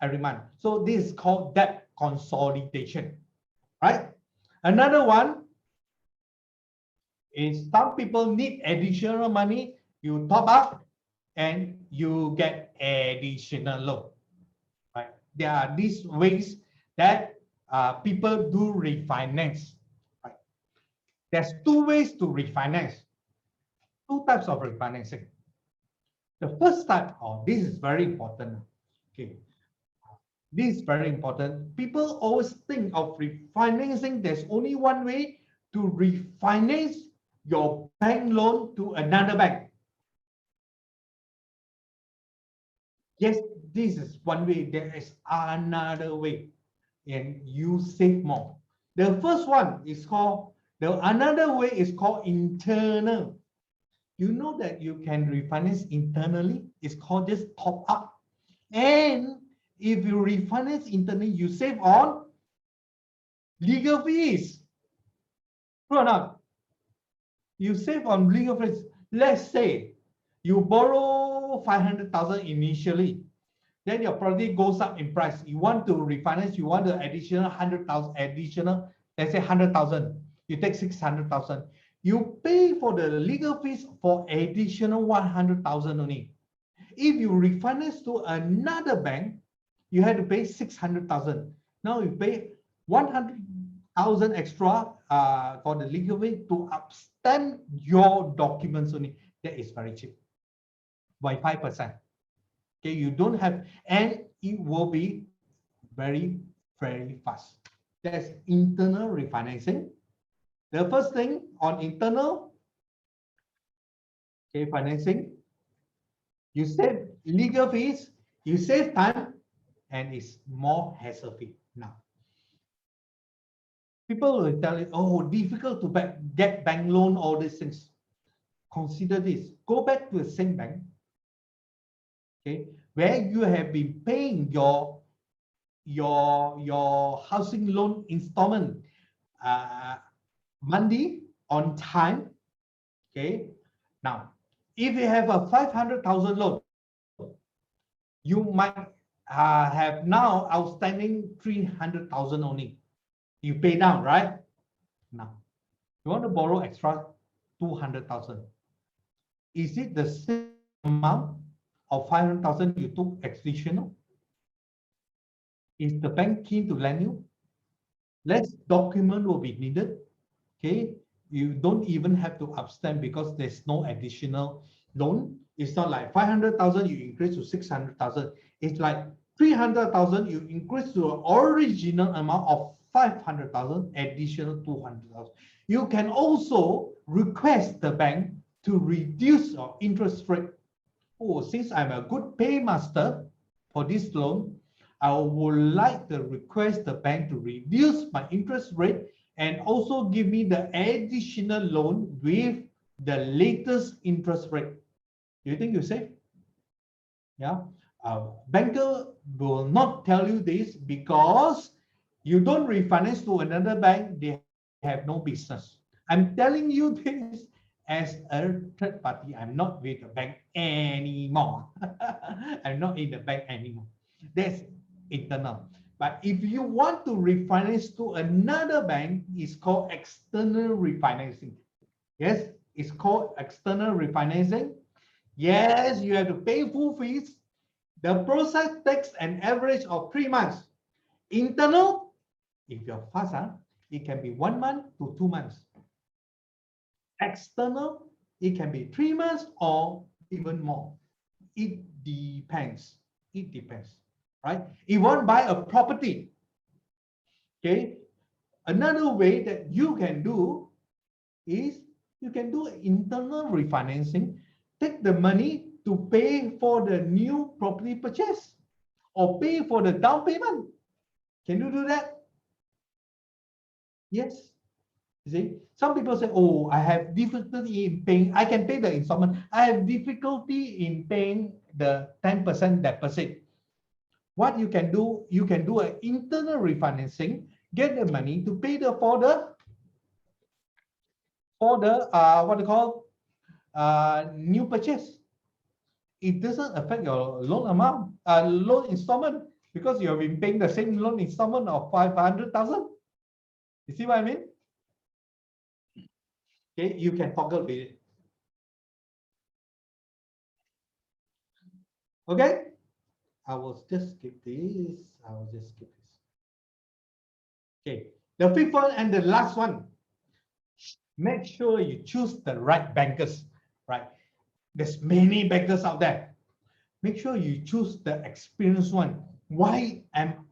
every month. So this is called debt consolidation, right? Another one is some people need additional money. You top up and you get additional loan, right? There are these ways that people do refinance, right? There's two ways to refinance, two types of refinancing. The first type, this is very important. Okay, this is very important. People always think of refinancing. There's only one way to refinance your bank loan to another bank. Yes, this is one way. There is another way, and you save more. The first one is called, another way is called internal. You know that you can refinance internally. It's called just top up. And if you refinance internally, you save on legal fees. True or not? You save on legal fees. Let's say you borrow 500,000 initially, then your property goes up in price. You want to refinance, you want the additional 100,000, additional, let's say 100,000. You take 600,000. You pay for the legal fees for additional 100,000 only. If you refinance to another bank, you had to pay 600,000. Now you pay 100,000 extra for the legal fee to upstamp your documents only. That is very cheap, by 5%. Okay, you don't have, and it will be very, very fast. That's internal refinancing. The first thing on internal, okay, financing, you save legal fees, you save time, and it's more hassle free now. People will tell you, oh, difficult to get bank loan, all these things. Consider this. Go back to the same bank, okay, where you have been paying your housing loan installment monthly on time. Okay, now if you have a 500,000 loan, you might have now outstanding 300,000 only. You pay down, right? Now you want to borrow extra 200,000. Is it the same amount of 500,000 you took additional? Is the bank keen to lend you? Less document will be needed. Okay, you don't even have to upstamp because there's no additional loan. It's not like 500,000 you increase to 600,000. It's like 300,000 you increase to the original amount of 500,000, additional 200,000. You can also request the bank to reduce your interest rate. Oh, since I'm a good paymaster for this loan, I would like to request the bank to reduce my interest rate and also give me the additional loan with the latest interest rate. Do you think you're safe? Yeah. Banker will not tell you this because you don't refinance to another bank, they have no business. I'm telling you this as a third party. I'm not with the bank anymore. I'm not in the bank anymore. That's internal. But if you want to refinance to another bank, it's called external refinancing. Yes, it's called external refinancing. Yes, you have to pay full fees. The process takes an average of 3 months. Internal, if you're fast, it can be 1 month to 2 months. External, it can be 3 months or even more. It depends. It depends, right? If you want to buy a property, okay, another way that you can do is you can do internal refinancing. Take the money to pay for the new property purchase or pay for the down payment. Can you do that? Yes. You see, some people say, oh, I have difficulty in paying. I can pay the installment. I have difficulty in paying the 10% deposit. What you can do an internal refinancing, get the money to pay for the what they call new purchase. It doesn't affect your loan amount, loan installment, because you have been paying the same loan installment of 500,000. You see what I mean? Okay, you can toggle with it. Okay, I will just skip this. Okay, the fifth one and the last one. Make sure you choose the right bankers, right? There's many bankers out there. Make sure you choose the experienced one. Why am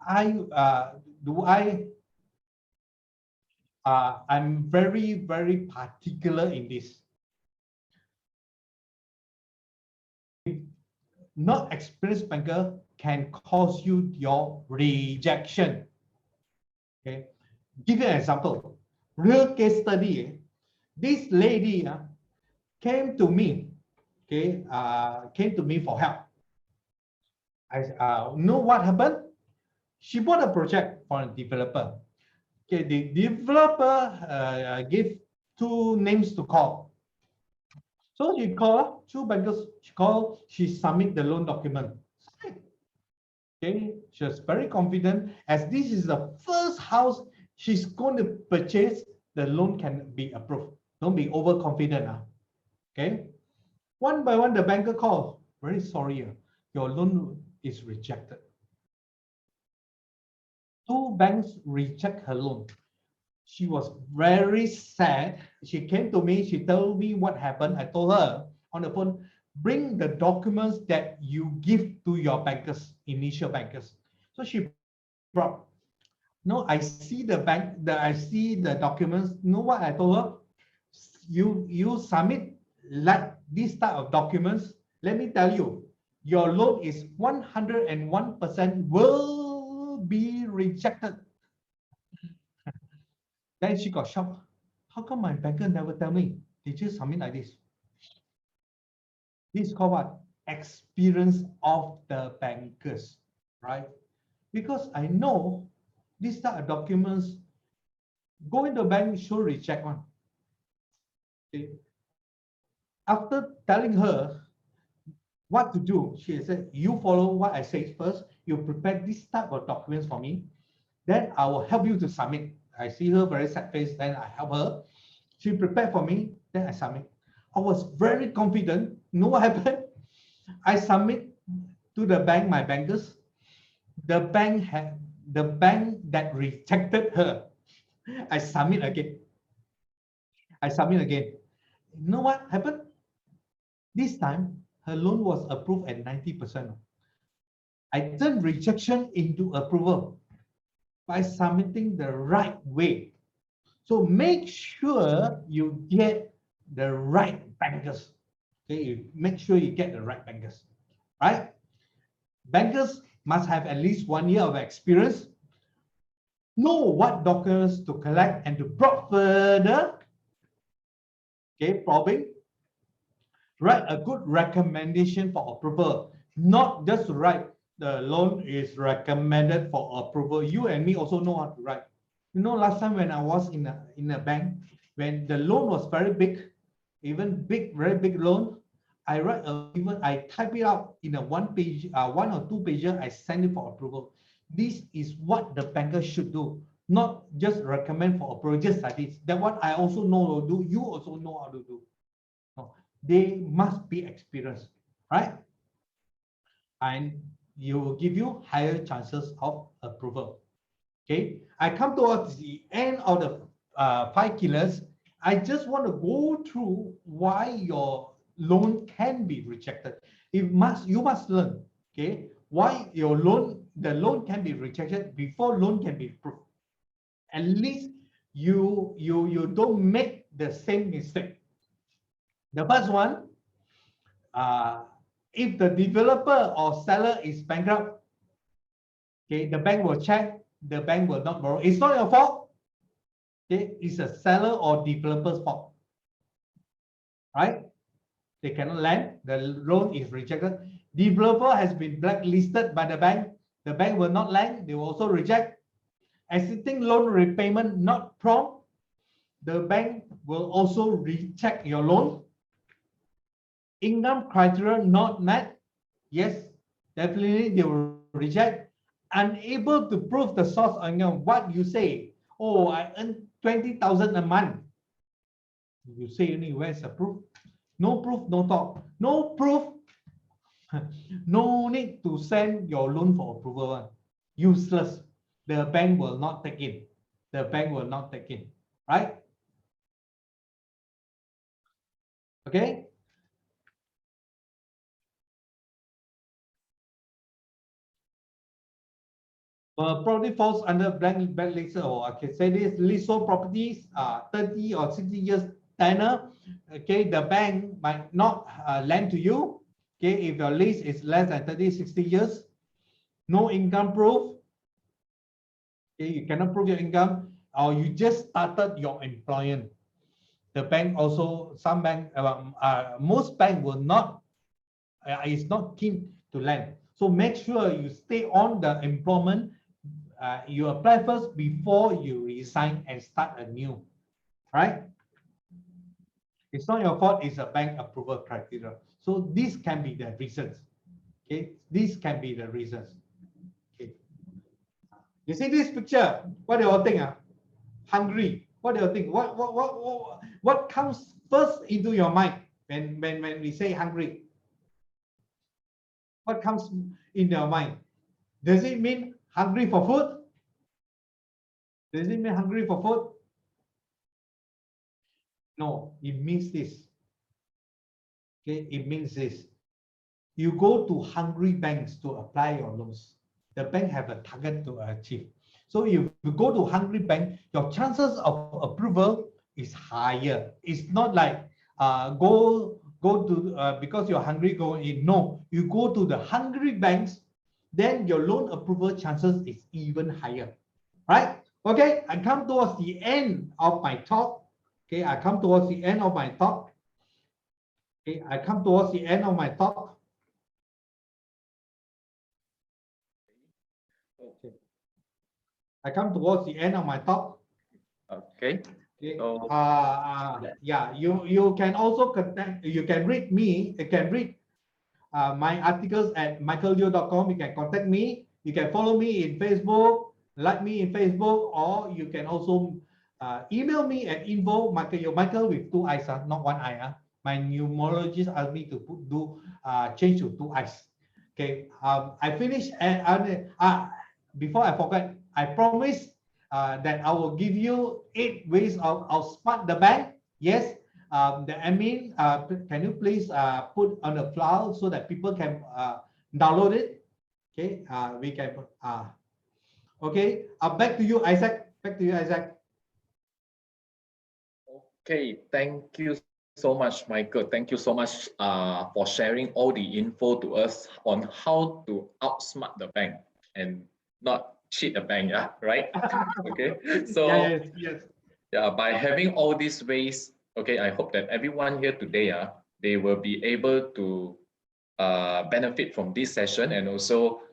I'm very, very particular in this. Not experienced banker can cause you your rejection. Okay, give you an example. Real case study. This lady came to me. Okay, came to me for help. I know what happened. She bought a project for a developer. Okay, the developer gave two names to call. So she called two bankers. She submit the loan document. Okay, she was very confident, as this is the first house she's going to purchase. The loan can be approved. Don't be overconfident. Okay, one by one the banker called. Very sorry, your loan is rejected. Two banks reject her loan. She was very sad. She came to me. She told me what happened. I told her on the phone, bring the documents that you give to your bankers, initial bankers. So she brought. No, I see the I see the documents. Know what I told her? You submit like this type of documents. Let me tell you, your loan is 101% will be rejected. Then she got shocked. How come my banker never tell me? Did you submit like this? This is called what? Experience of the bankers, right? Because I know this type of documents, go into the bank, should reject one. Okay. After telling her what to do, she said, you follow what I say first. You prepare this type of documents for me. Then I will help you to submit. I see her very sad face, then I help her. She prepared for me, then I submit. I was very confident. Know what happened? I submit to the bank, my bankers. The bank that rejected her. I submit again. You know what happened? This time, her loan was approved at 90%. I turned rejection into approval by submitting the right way. So make sure you get the right bankers. Okay, make sure you get the right bankers, right? Bankers must have at least 1 year of experience, know what documents to collect and to probe further. Okay, probing. Write a good recommendation for approval, not just write the loan is recommended for approval. You and me also know how to write. You know, last time when I was in a bank, when the loan was very big, very big loan, I type it out in a 1 page, 1 or 2 pager. I send it for approval. This is what the banker should do, not just recommend for approval, just like this. That what I also know how to do. You also know how to do. No, they must be experienced, right? And you will give you higher chances of approval. Okay, I come towards the end of the 5 killers. I just want to go through why your loan can be rejected. You must learn, okay, why the loan can be rejected before loan can be approved. At least you don't make the same mistake. The first one, if the developer or seller is bankrupt, okay, the bank will check. The bank will not borrow. It's not your fault. okay, is a seller or developer's fault, right? They cannot lend, the loan is rejected. Developer has been blacklisted by the bank will not lend, they will also reject. Existing loan repayment not prompt, the bank will also reject your loan. Income criteria not met, yes, definitely they will reject. Unable to prove the source of income, what you say, oh, I earn 20,000 a month. You say anywhere is a proof? No proof, no talk. No proof, no need to send your loan for approval. Useless. The bank will not take it. The bank will not take it, right? Okay. Property falls under blacklist, or I can say this, leasehold properties, 30 or 60 years tenure. Okay, the bank might not lend to you. Okay, if your lease is less than 30, 60 years, no income proof. Okay, you cannot prove your income, or you just started your employment. The bank also, some bank, most bank will not, is not keen to lend. So make sure you stay on the employment. You apply first before you resign and start anew, right? It's not your fault, it's a bank approval criteria. So these can be the reasons. Okay, these can be the reasons. Okay, you see this picture, what do you all think? Hungry, what do you think? What comes first into your mind when we say hungry? What comes in your mind? Does it mean hungry for food? Does it mean hungry for food? No, it means this. Okay, it means this. You go to hungry banks to apply your loans. The bank have a target to achieve. So if you go to hungry bank, your chances of approval is higher. It's not like go to because you're hungry go in. No, you go to the hungry banks, then your loan approval chances is even higher, right? Okay, I come towards the end of my talk. Okay, I come towards the end of my talk. Okay, I come towards the end of my talk. Okay, I come towards the end of my talk. Okay. Okay. So, Yeah, you can also contact, you can read me, you can read my articles at 𝐓𝐿&𝐓𝐢𝐩.com. You can contact me, you can follow me in Facebook, like me in Facebook, or you can also email me at info@𝐓𝐿&𝐓𝐢𝐩, Michael with two eyes, not one eye. My numerologist asked me to change to two eyes. Okay, I finished, and before I forget, I promise that I will give you 8 ways of outsmart the bank. Yes, the admin, can you please put on the file so that people can download it? Okay, we can. Okay, back to you, Isaac. Back to you, Isaac. okay, thank you so much, Michael. Thank you so much for sharing all the info to us on how to outsmart the bank and not cheat the bank, yeah, right? Okay, so yes. yeah, by having all these ways, okay, I hope that everyone here today, they will be able to benefit from this session and also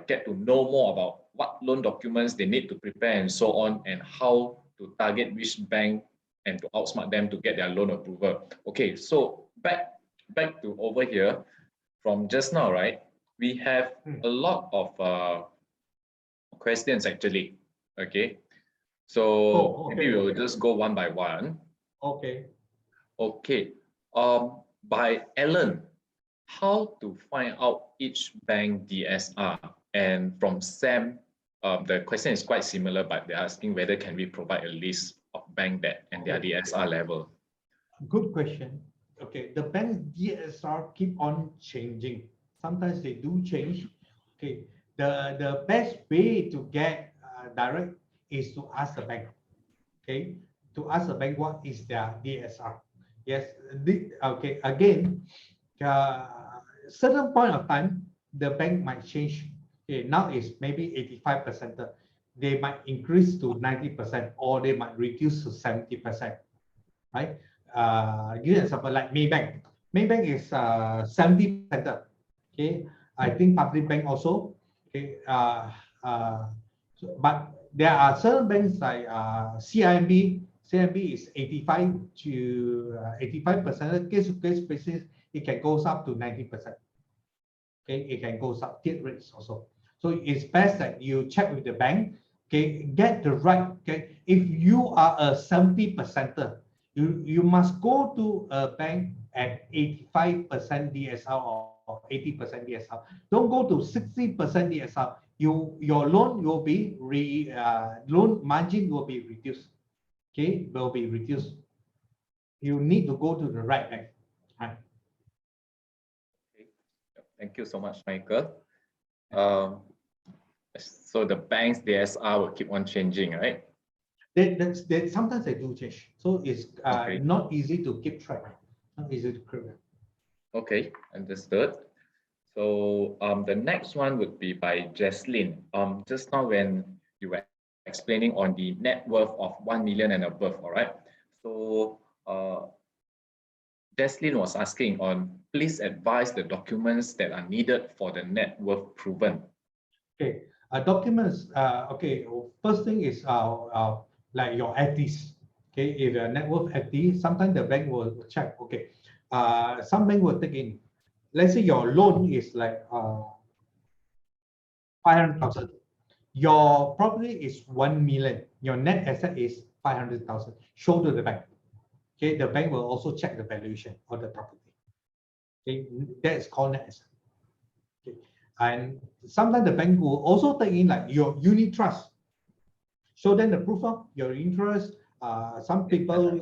get to know more about what loan documents they need to prepare and so on, and how to target which bank and to outsmart them to get their loan approval. Okay, so back to over here from just now, right? We have a lot of questions actually. Okay, so maybe we'll just go one by one. Okay. Okay. By Alan, how to find out each bank DSR? And from Sam, the question is quite similar, but they're asking whether can we provide a list of bank that and their DSR level. Good question. Okay, the bank DSR keep on changing. Sometimes they do change. Okay, the best way to get direct is to ask the bank. Okay, to ask the bank what is their DSR. Yes, okay, again, certain point of time, the bank might change. Okay, now it's maybe 85%. they might increase to 90% or they might reduce to 70%, right? Give an example like Maybank. Maybank is 70%. Okay, I think public bank also. Okay, but there are certain banks like CIMB. CIMB is 85 to 85%. Case-to-case basis, it can go up to 90%. Okay, it can go up tiered rates also. So it's best that you check with the bank. Okay, get the right. Okay, if you are a 70%er, you must go to a bank at 85% DSR or 80% DSR. Don't go to 60% DSR. Your loan will be loan margin will be reduced. Okay, will be reduced. You need to go to the right bank. Right. Okay. Thank you so much, Michael. So the bank's DSR will keep on changing, right? Sometimes they do change. So it's not easy to keep track. Not easy to keep track. Okay, understood. So the next one would be by Jesslyn. Just now when you were explaining on the net worth of 1 million and above, all right? So Jesslyn was asking on, please advise the documents that are needed for the net worth proven. Okay, documents. Okay, first thing is like your FDs. Okay, if your net worth FD, sometimes the bank will check. Okay, some bank will take in. Let's say your loan is like 500,000. Your property is 1 million. Your net asset is 500,000. Show to the bank. Okay, the bank will also check the valuation of the property. Okay, that is called net asset. Okay, and sometimes the bank will also take in like your unit trust. Show them the proof of your interest. Some people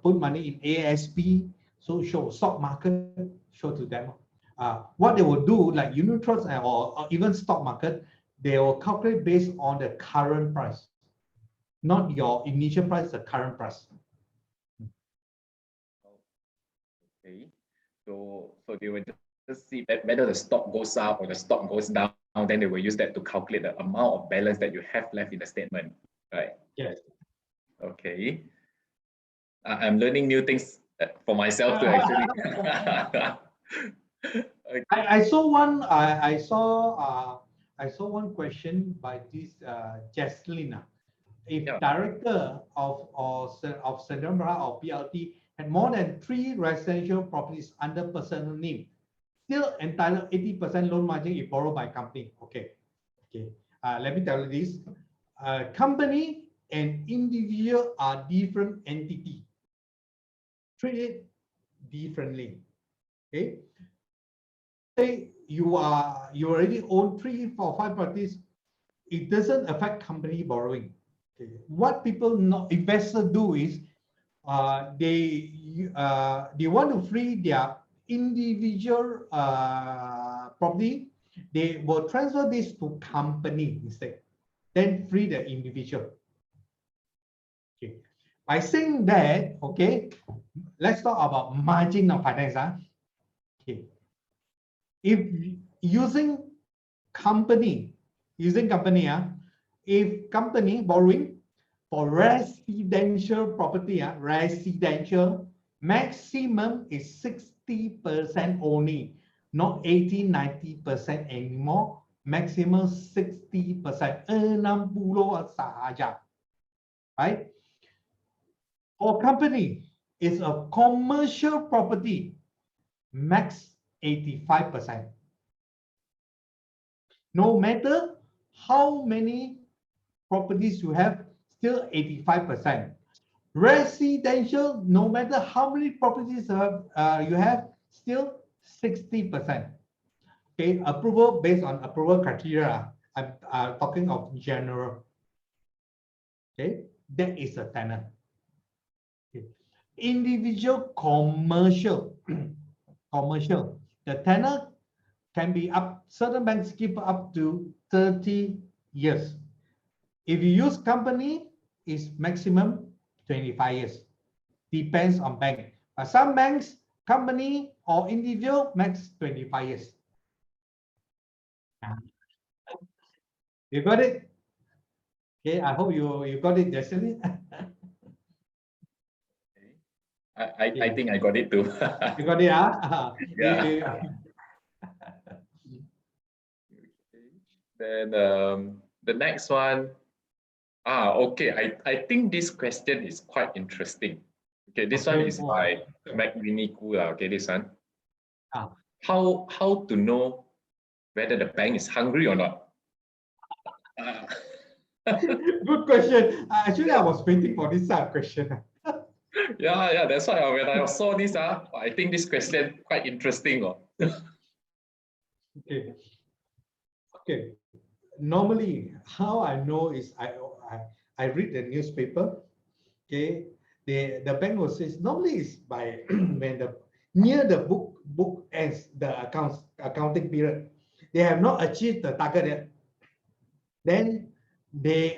put money in ASP, so show stock market, show to them. What they will do, like unit trust or even stock market, they will calculate based on the current price, not your initial price, the current price. Okay, so they will just see whether the stock goes up or the stock goes down. Then they will use that to calculate the amount of balance that you have left in the statement, right? Yes. Okay. I'm learning new things for myself to actually. Okay. I saw one. I saw one question by this Jesslyn. If director of Sandra or PLT had more than 3 residential properties under personal name, still entitled 80% loan margin if borrowed by company. Okay. Okay. Let me tell you this. Company and individual are different entity. Treat it differently. Okay. Say you already own 3, 4, 5 properties. It doesn't affect company borrowing. Okay. What investors do is they want to free their individual property. They will transfer this to company instead, then free the individual. Okay. By saying that, okay, let's talk about margin of finance. Okay. If using company, if company borrowing for residential property, residential maximum is 60% only, not 80-90% anymore. Maximum 60%. 60 sahaja. Right? For company, it's a commercial property, max 85%. No matter how many properties you have, still 85%. Residential, no matter how many properties you have, still 60%. Okay, approval based on approval criteria. I'm talking of general. Okay, that is a tenant. Okay. Individual commercial, commercial. The tenant can be certain banks give up to 30 years. If you use company, it's maximum 25 years. Depends on bank. But some banks, company or individual, max 25 years. You got it? Okay, I hope you got it yesterday. I think I got it too. You got it, huh? Yeah. Then the next one. Okay. I think this question is quite interesting. Okay, this one is by 𝐓𝐤𝐤𝐸. Okay, this one. How to know whether the bank is hungry or not? Good question. Actually, I was waiting for this question. Yeah. That's why when I saw this, I think this question quite interesting. Okay. Normally, how I know is I read the newspaper. Okay. The bank will say normally is by when near the book ends, the accounting period, they have not achieved the target yet. Then they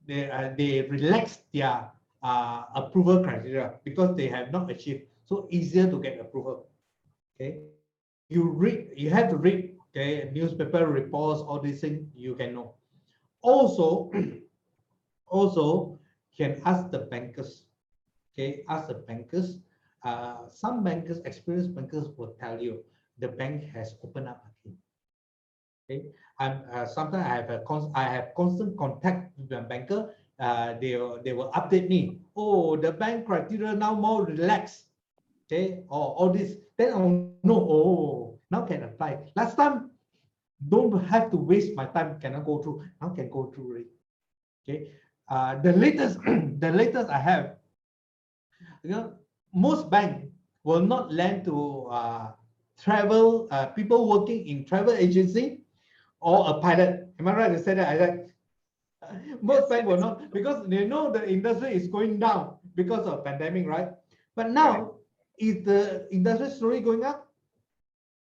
they relax their approval criteria because they have not achieved. So easier to get approval. Okay, you have to read, okay, newspaper reports, all these things you can know. Also, can ask the bankers. Okay, ask the bankers. Some bankers, experienced bankers, will tell you the bank has opened up again. Okay, sometimes I have constant contact with the banker. They will update me. Oh, the bank criteria now more relaxed. Okay, or all this. Then I'll know. Oh, now can apply. Last time, don't have to waste my time. Cannot go through. Now can go through it. Okay. The latest, the latest I have. Most banks will not lend to travel people working in travel agency or a pilot. Am I right to say that? Most banks will not, because they know the industry is going down because of pandemic, right? But now, is the industry slowly going up?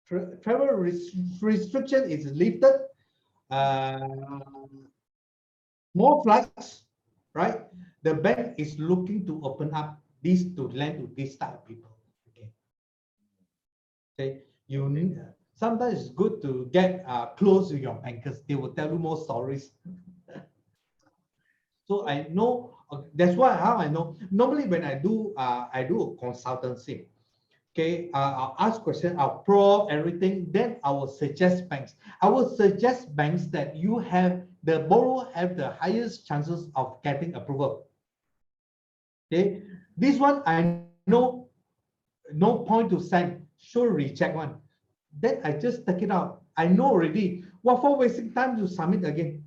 Travel restriction is lifted. More flights, right? The bank is looking to open up this to lend to this type of people. Okay. You need sometimes it's good to get close to your bankers. They will tell you more stories. So I know that's why how I know. Normally when I do a consultancy. Okay, I'll ask questions, I'll probe everything, then I will suggest banks. I will suggest banks that you have the borrower have the highest chances of getting approval. Okay, this one I know no point to send, sure reject one. Then I just take it out. I know already. What for wasting time to submit again?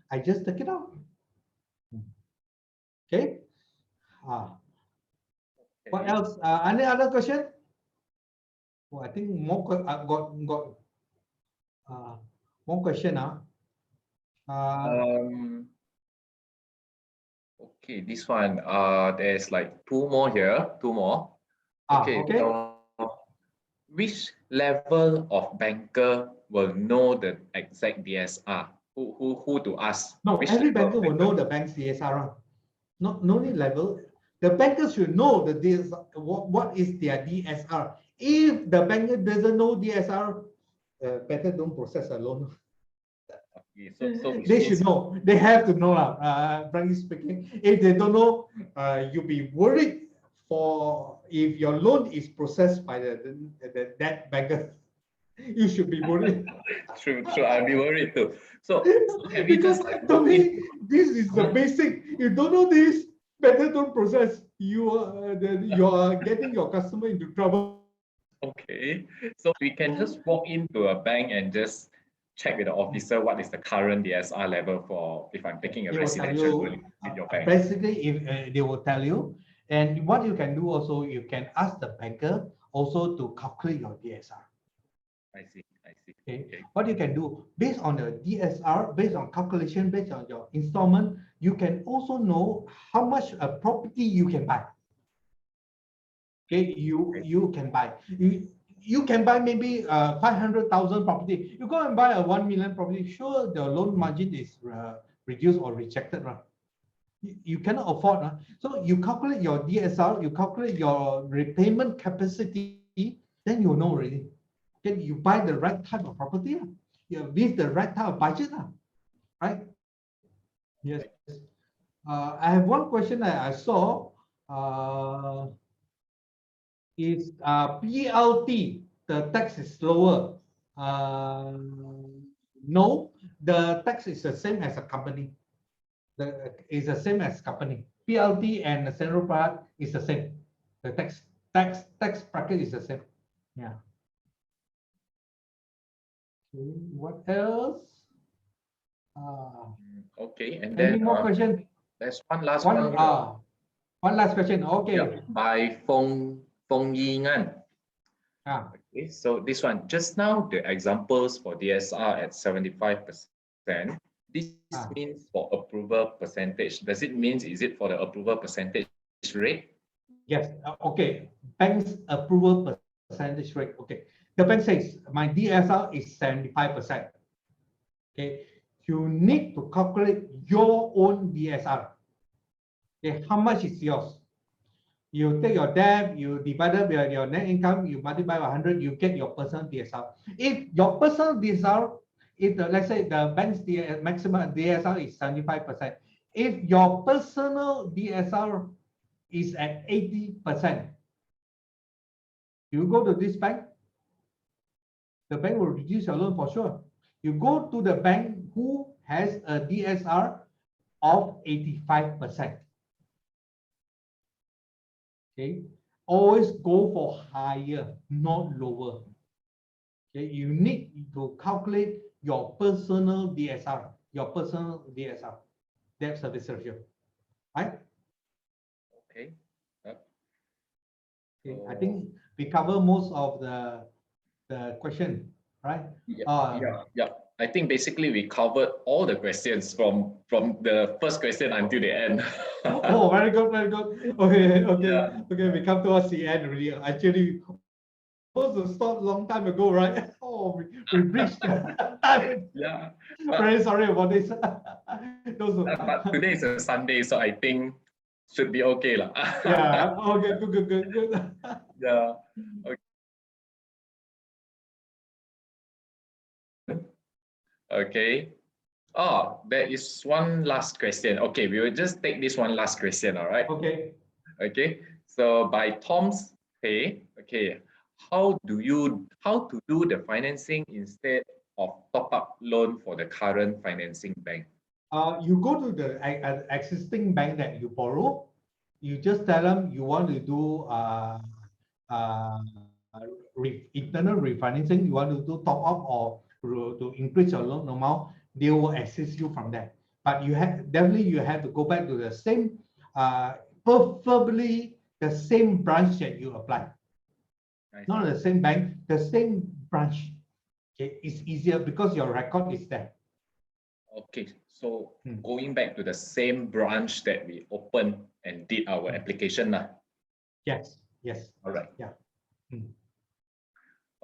I just take it out. Okay. What else? Any other question? Oh, I think more. Got more question. Okay, this one. There's like two more here. Two more. Okay. Which level of banker will know the exact DSR? Who to ask? No, every banker will know the bank's DSR. No need level. The banker should know the DSR, what is their DSR. If the banker doesn't know DSR, better don't process a loan. Okay, so they should know. They have to know. Frankly speaking, if they don't know, you'll be worried for if your loan is processed by that banker. You should be worried. True. I'll be worried too. So because to me, this is the basic. You don't know this, better don't process. You are getting your customer into trouble. Okay, so we can just walk into a bank and just check with the officer what is the current DSR level for if I'm taking a residential loan with your bank. Basically, if they will tell you, and what you can do also, you can ask the banker also to calculate your DSR. I see. Okay. What you can do based on the DSR, based on calculation, based on your installment, you can also know how much a property you can buy. Okay, you can buy. You can buy maybe 500,000 property. You go and buy a 1 million property. Sure, the loan margin is reduced or rejected, right? You cannot afford. Right? So you calculate your DSR, you calculate your repayment capacity, then you know already. You buy the right type of property with the right type of budget. right? Yes. I have one question that I saw. Is PLT, the tax is lower? No, the tax is the same as a company. Is the same as company. PLT and the central part is the same. The tax bracket is the same. Yeah. Okay, what else? Okay, and Any then more question? there's one last one. One last question. Okay. Yeah, by 𝐓𝐚𝐥𝐤&𝐓𝐢𝐩𝐬. Okay, so this one, just now the examples for DSR at 75%. This means for approval percentage. Does it mean, is it for the approval percentage rate? Yes. Okay. Bank's approval percentage rate. Okay. The bank says my DSR is 75%. Okay. You need to calculate your own DSR. Okay. How much is yours? You take your debt, you divide it by your net income, you multiply by 100, you get your personal DSR. If your personal DSR, let's say the bank's maximum DSR is 75%. If your personal DSR is at 80%, you go to this bank, the bank will reduce your loan for sure. You go to the bank who has a DSR of 85%. Okay, always go for higher, not lower. Okay, you need to calculate your personal DSR, debt service ratio, right? Okay. Okay, I think we cover most of the question, right? Yeah. I think basically we covered all the questions from the first question until the end. Oh, very good, very good. Okay. We come towards the end really. Actually, supposed to stop long time ago, right? Oh, we reached the time. Yeah. Very sorry about this. But today is a Sunday, so I think should be okay lah. Yeah. Okay. Good. Yeah. Okay. Okay. Oh, there is one last question. Okay, we will just take this one last question, all right? Okay. Okay. So by Tom's Pay, okay, how to do the financing instead of top-up loan for the current financing bank? You go to the existing bank that you borrow. You just tell them you want to do internal refinancing. You want to do top up or to increase your loan amount. They will assist you from that. But you have to go back to the same, preferably the same branch that you apply. Not the same bank, the same branch. Okay, it's easier because your record is there. Okay, so going back to the same branch that we opened and did our application now. Yes. All right. Yeah.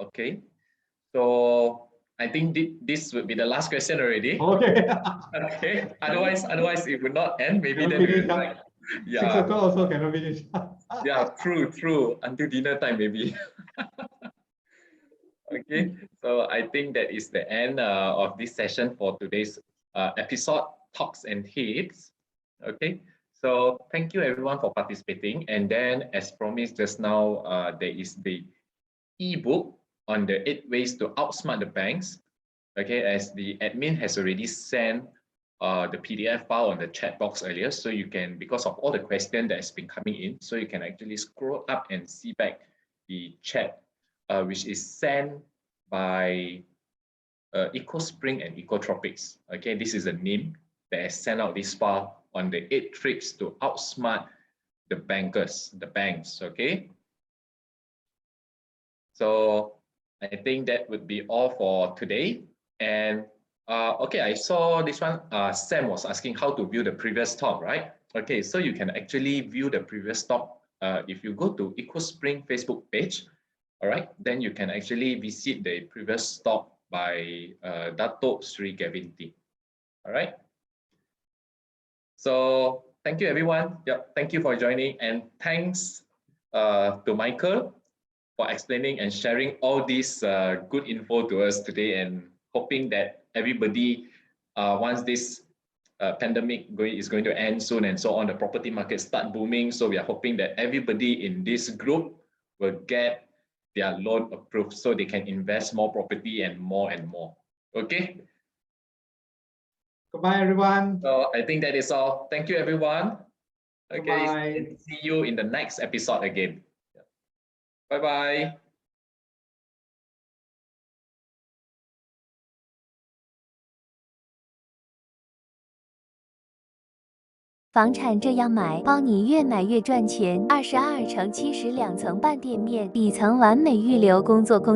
Okay, so I think this would be the last question already. Okay. Okay. Otherwise it would not end. Maybe then we like, 6 o'clock also cannot finish. Yeah, true. Until dinner time maybe. Okay, so I think that is the end of this session for today's episode, Talks and Tips. Okay, so thank you everyone for participating. And then as promised just now, there is the ebook on the 8 ways to outsmart the banks. Okay, as the admin has already sent the PDF file on the chat box earlier, so you can, because of all the questions that has been coming in, so you can actually scroll up and see back the chat, which is sent by 𝐓𝐴𝐸𝐴𝐸 and 𝐓𝐴𝐸𝐴𝐸. Okay, this is a name that has sent out this file on the 8 tricks to outsmart the banks. Okay, so I think that would be all for today. And okay, I saw this one. Sam was asking how to view the previous talk, right? Okay, so you can actually view the previous talk if you go to 𝐓𝐴𝐸 Facebook page. All right, then you can actually visit the previous talk by Datuk Sri Gavin T. All right. So thank you everyone. Yep, thank you for joining, and thanks to Michael for explaining and sharing all this good info to us today, and hoping that everybody once this pandemic is going to end soon and so on, the property market start booming. So we are hoping that everybody in this group will get their loan approved so they can invest more property and more and more. Okay. Goodbye, everyone. So I think that is all. Thank you, everyone. Okay. Goodbye. See you in the next episode again. Bye-bye. 房产这样买，包你越买越赚钱。22乘70两层半店面，底层完美预留工作空间。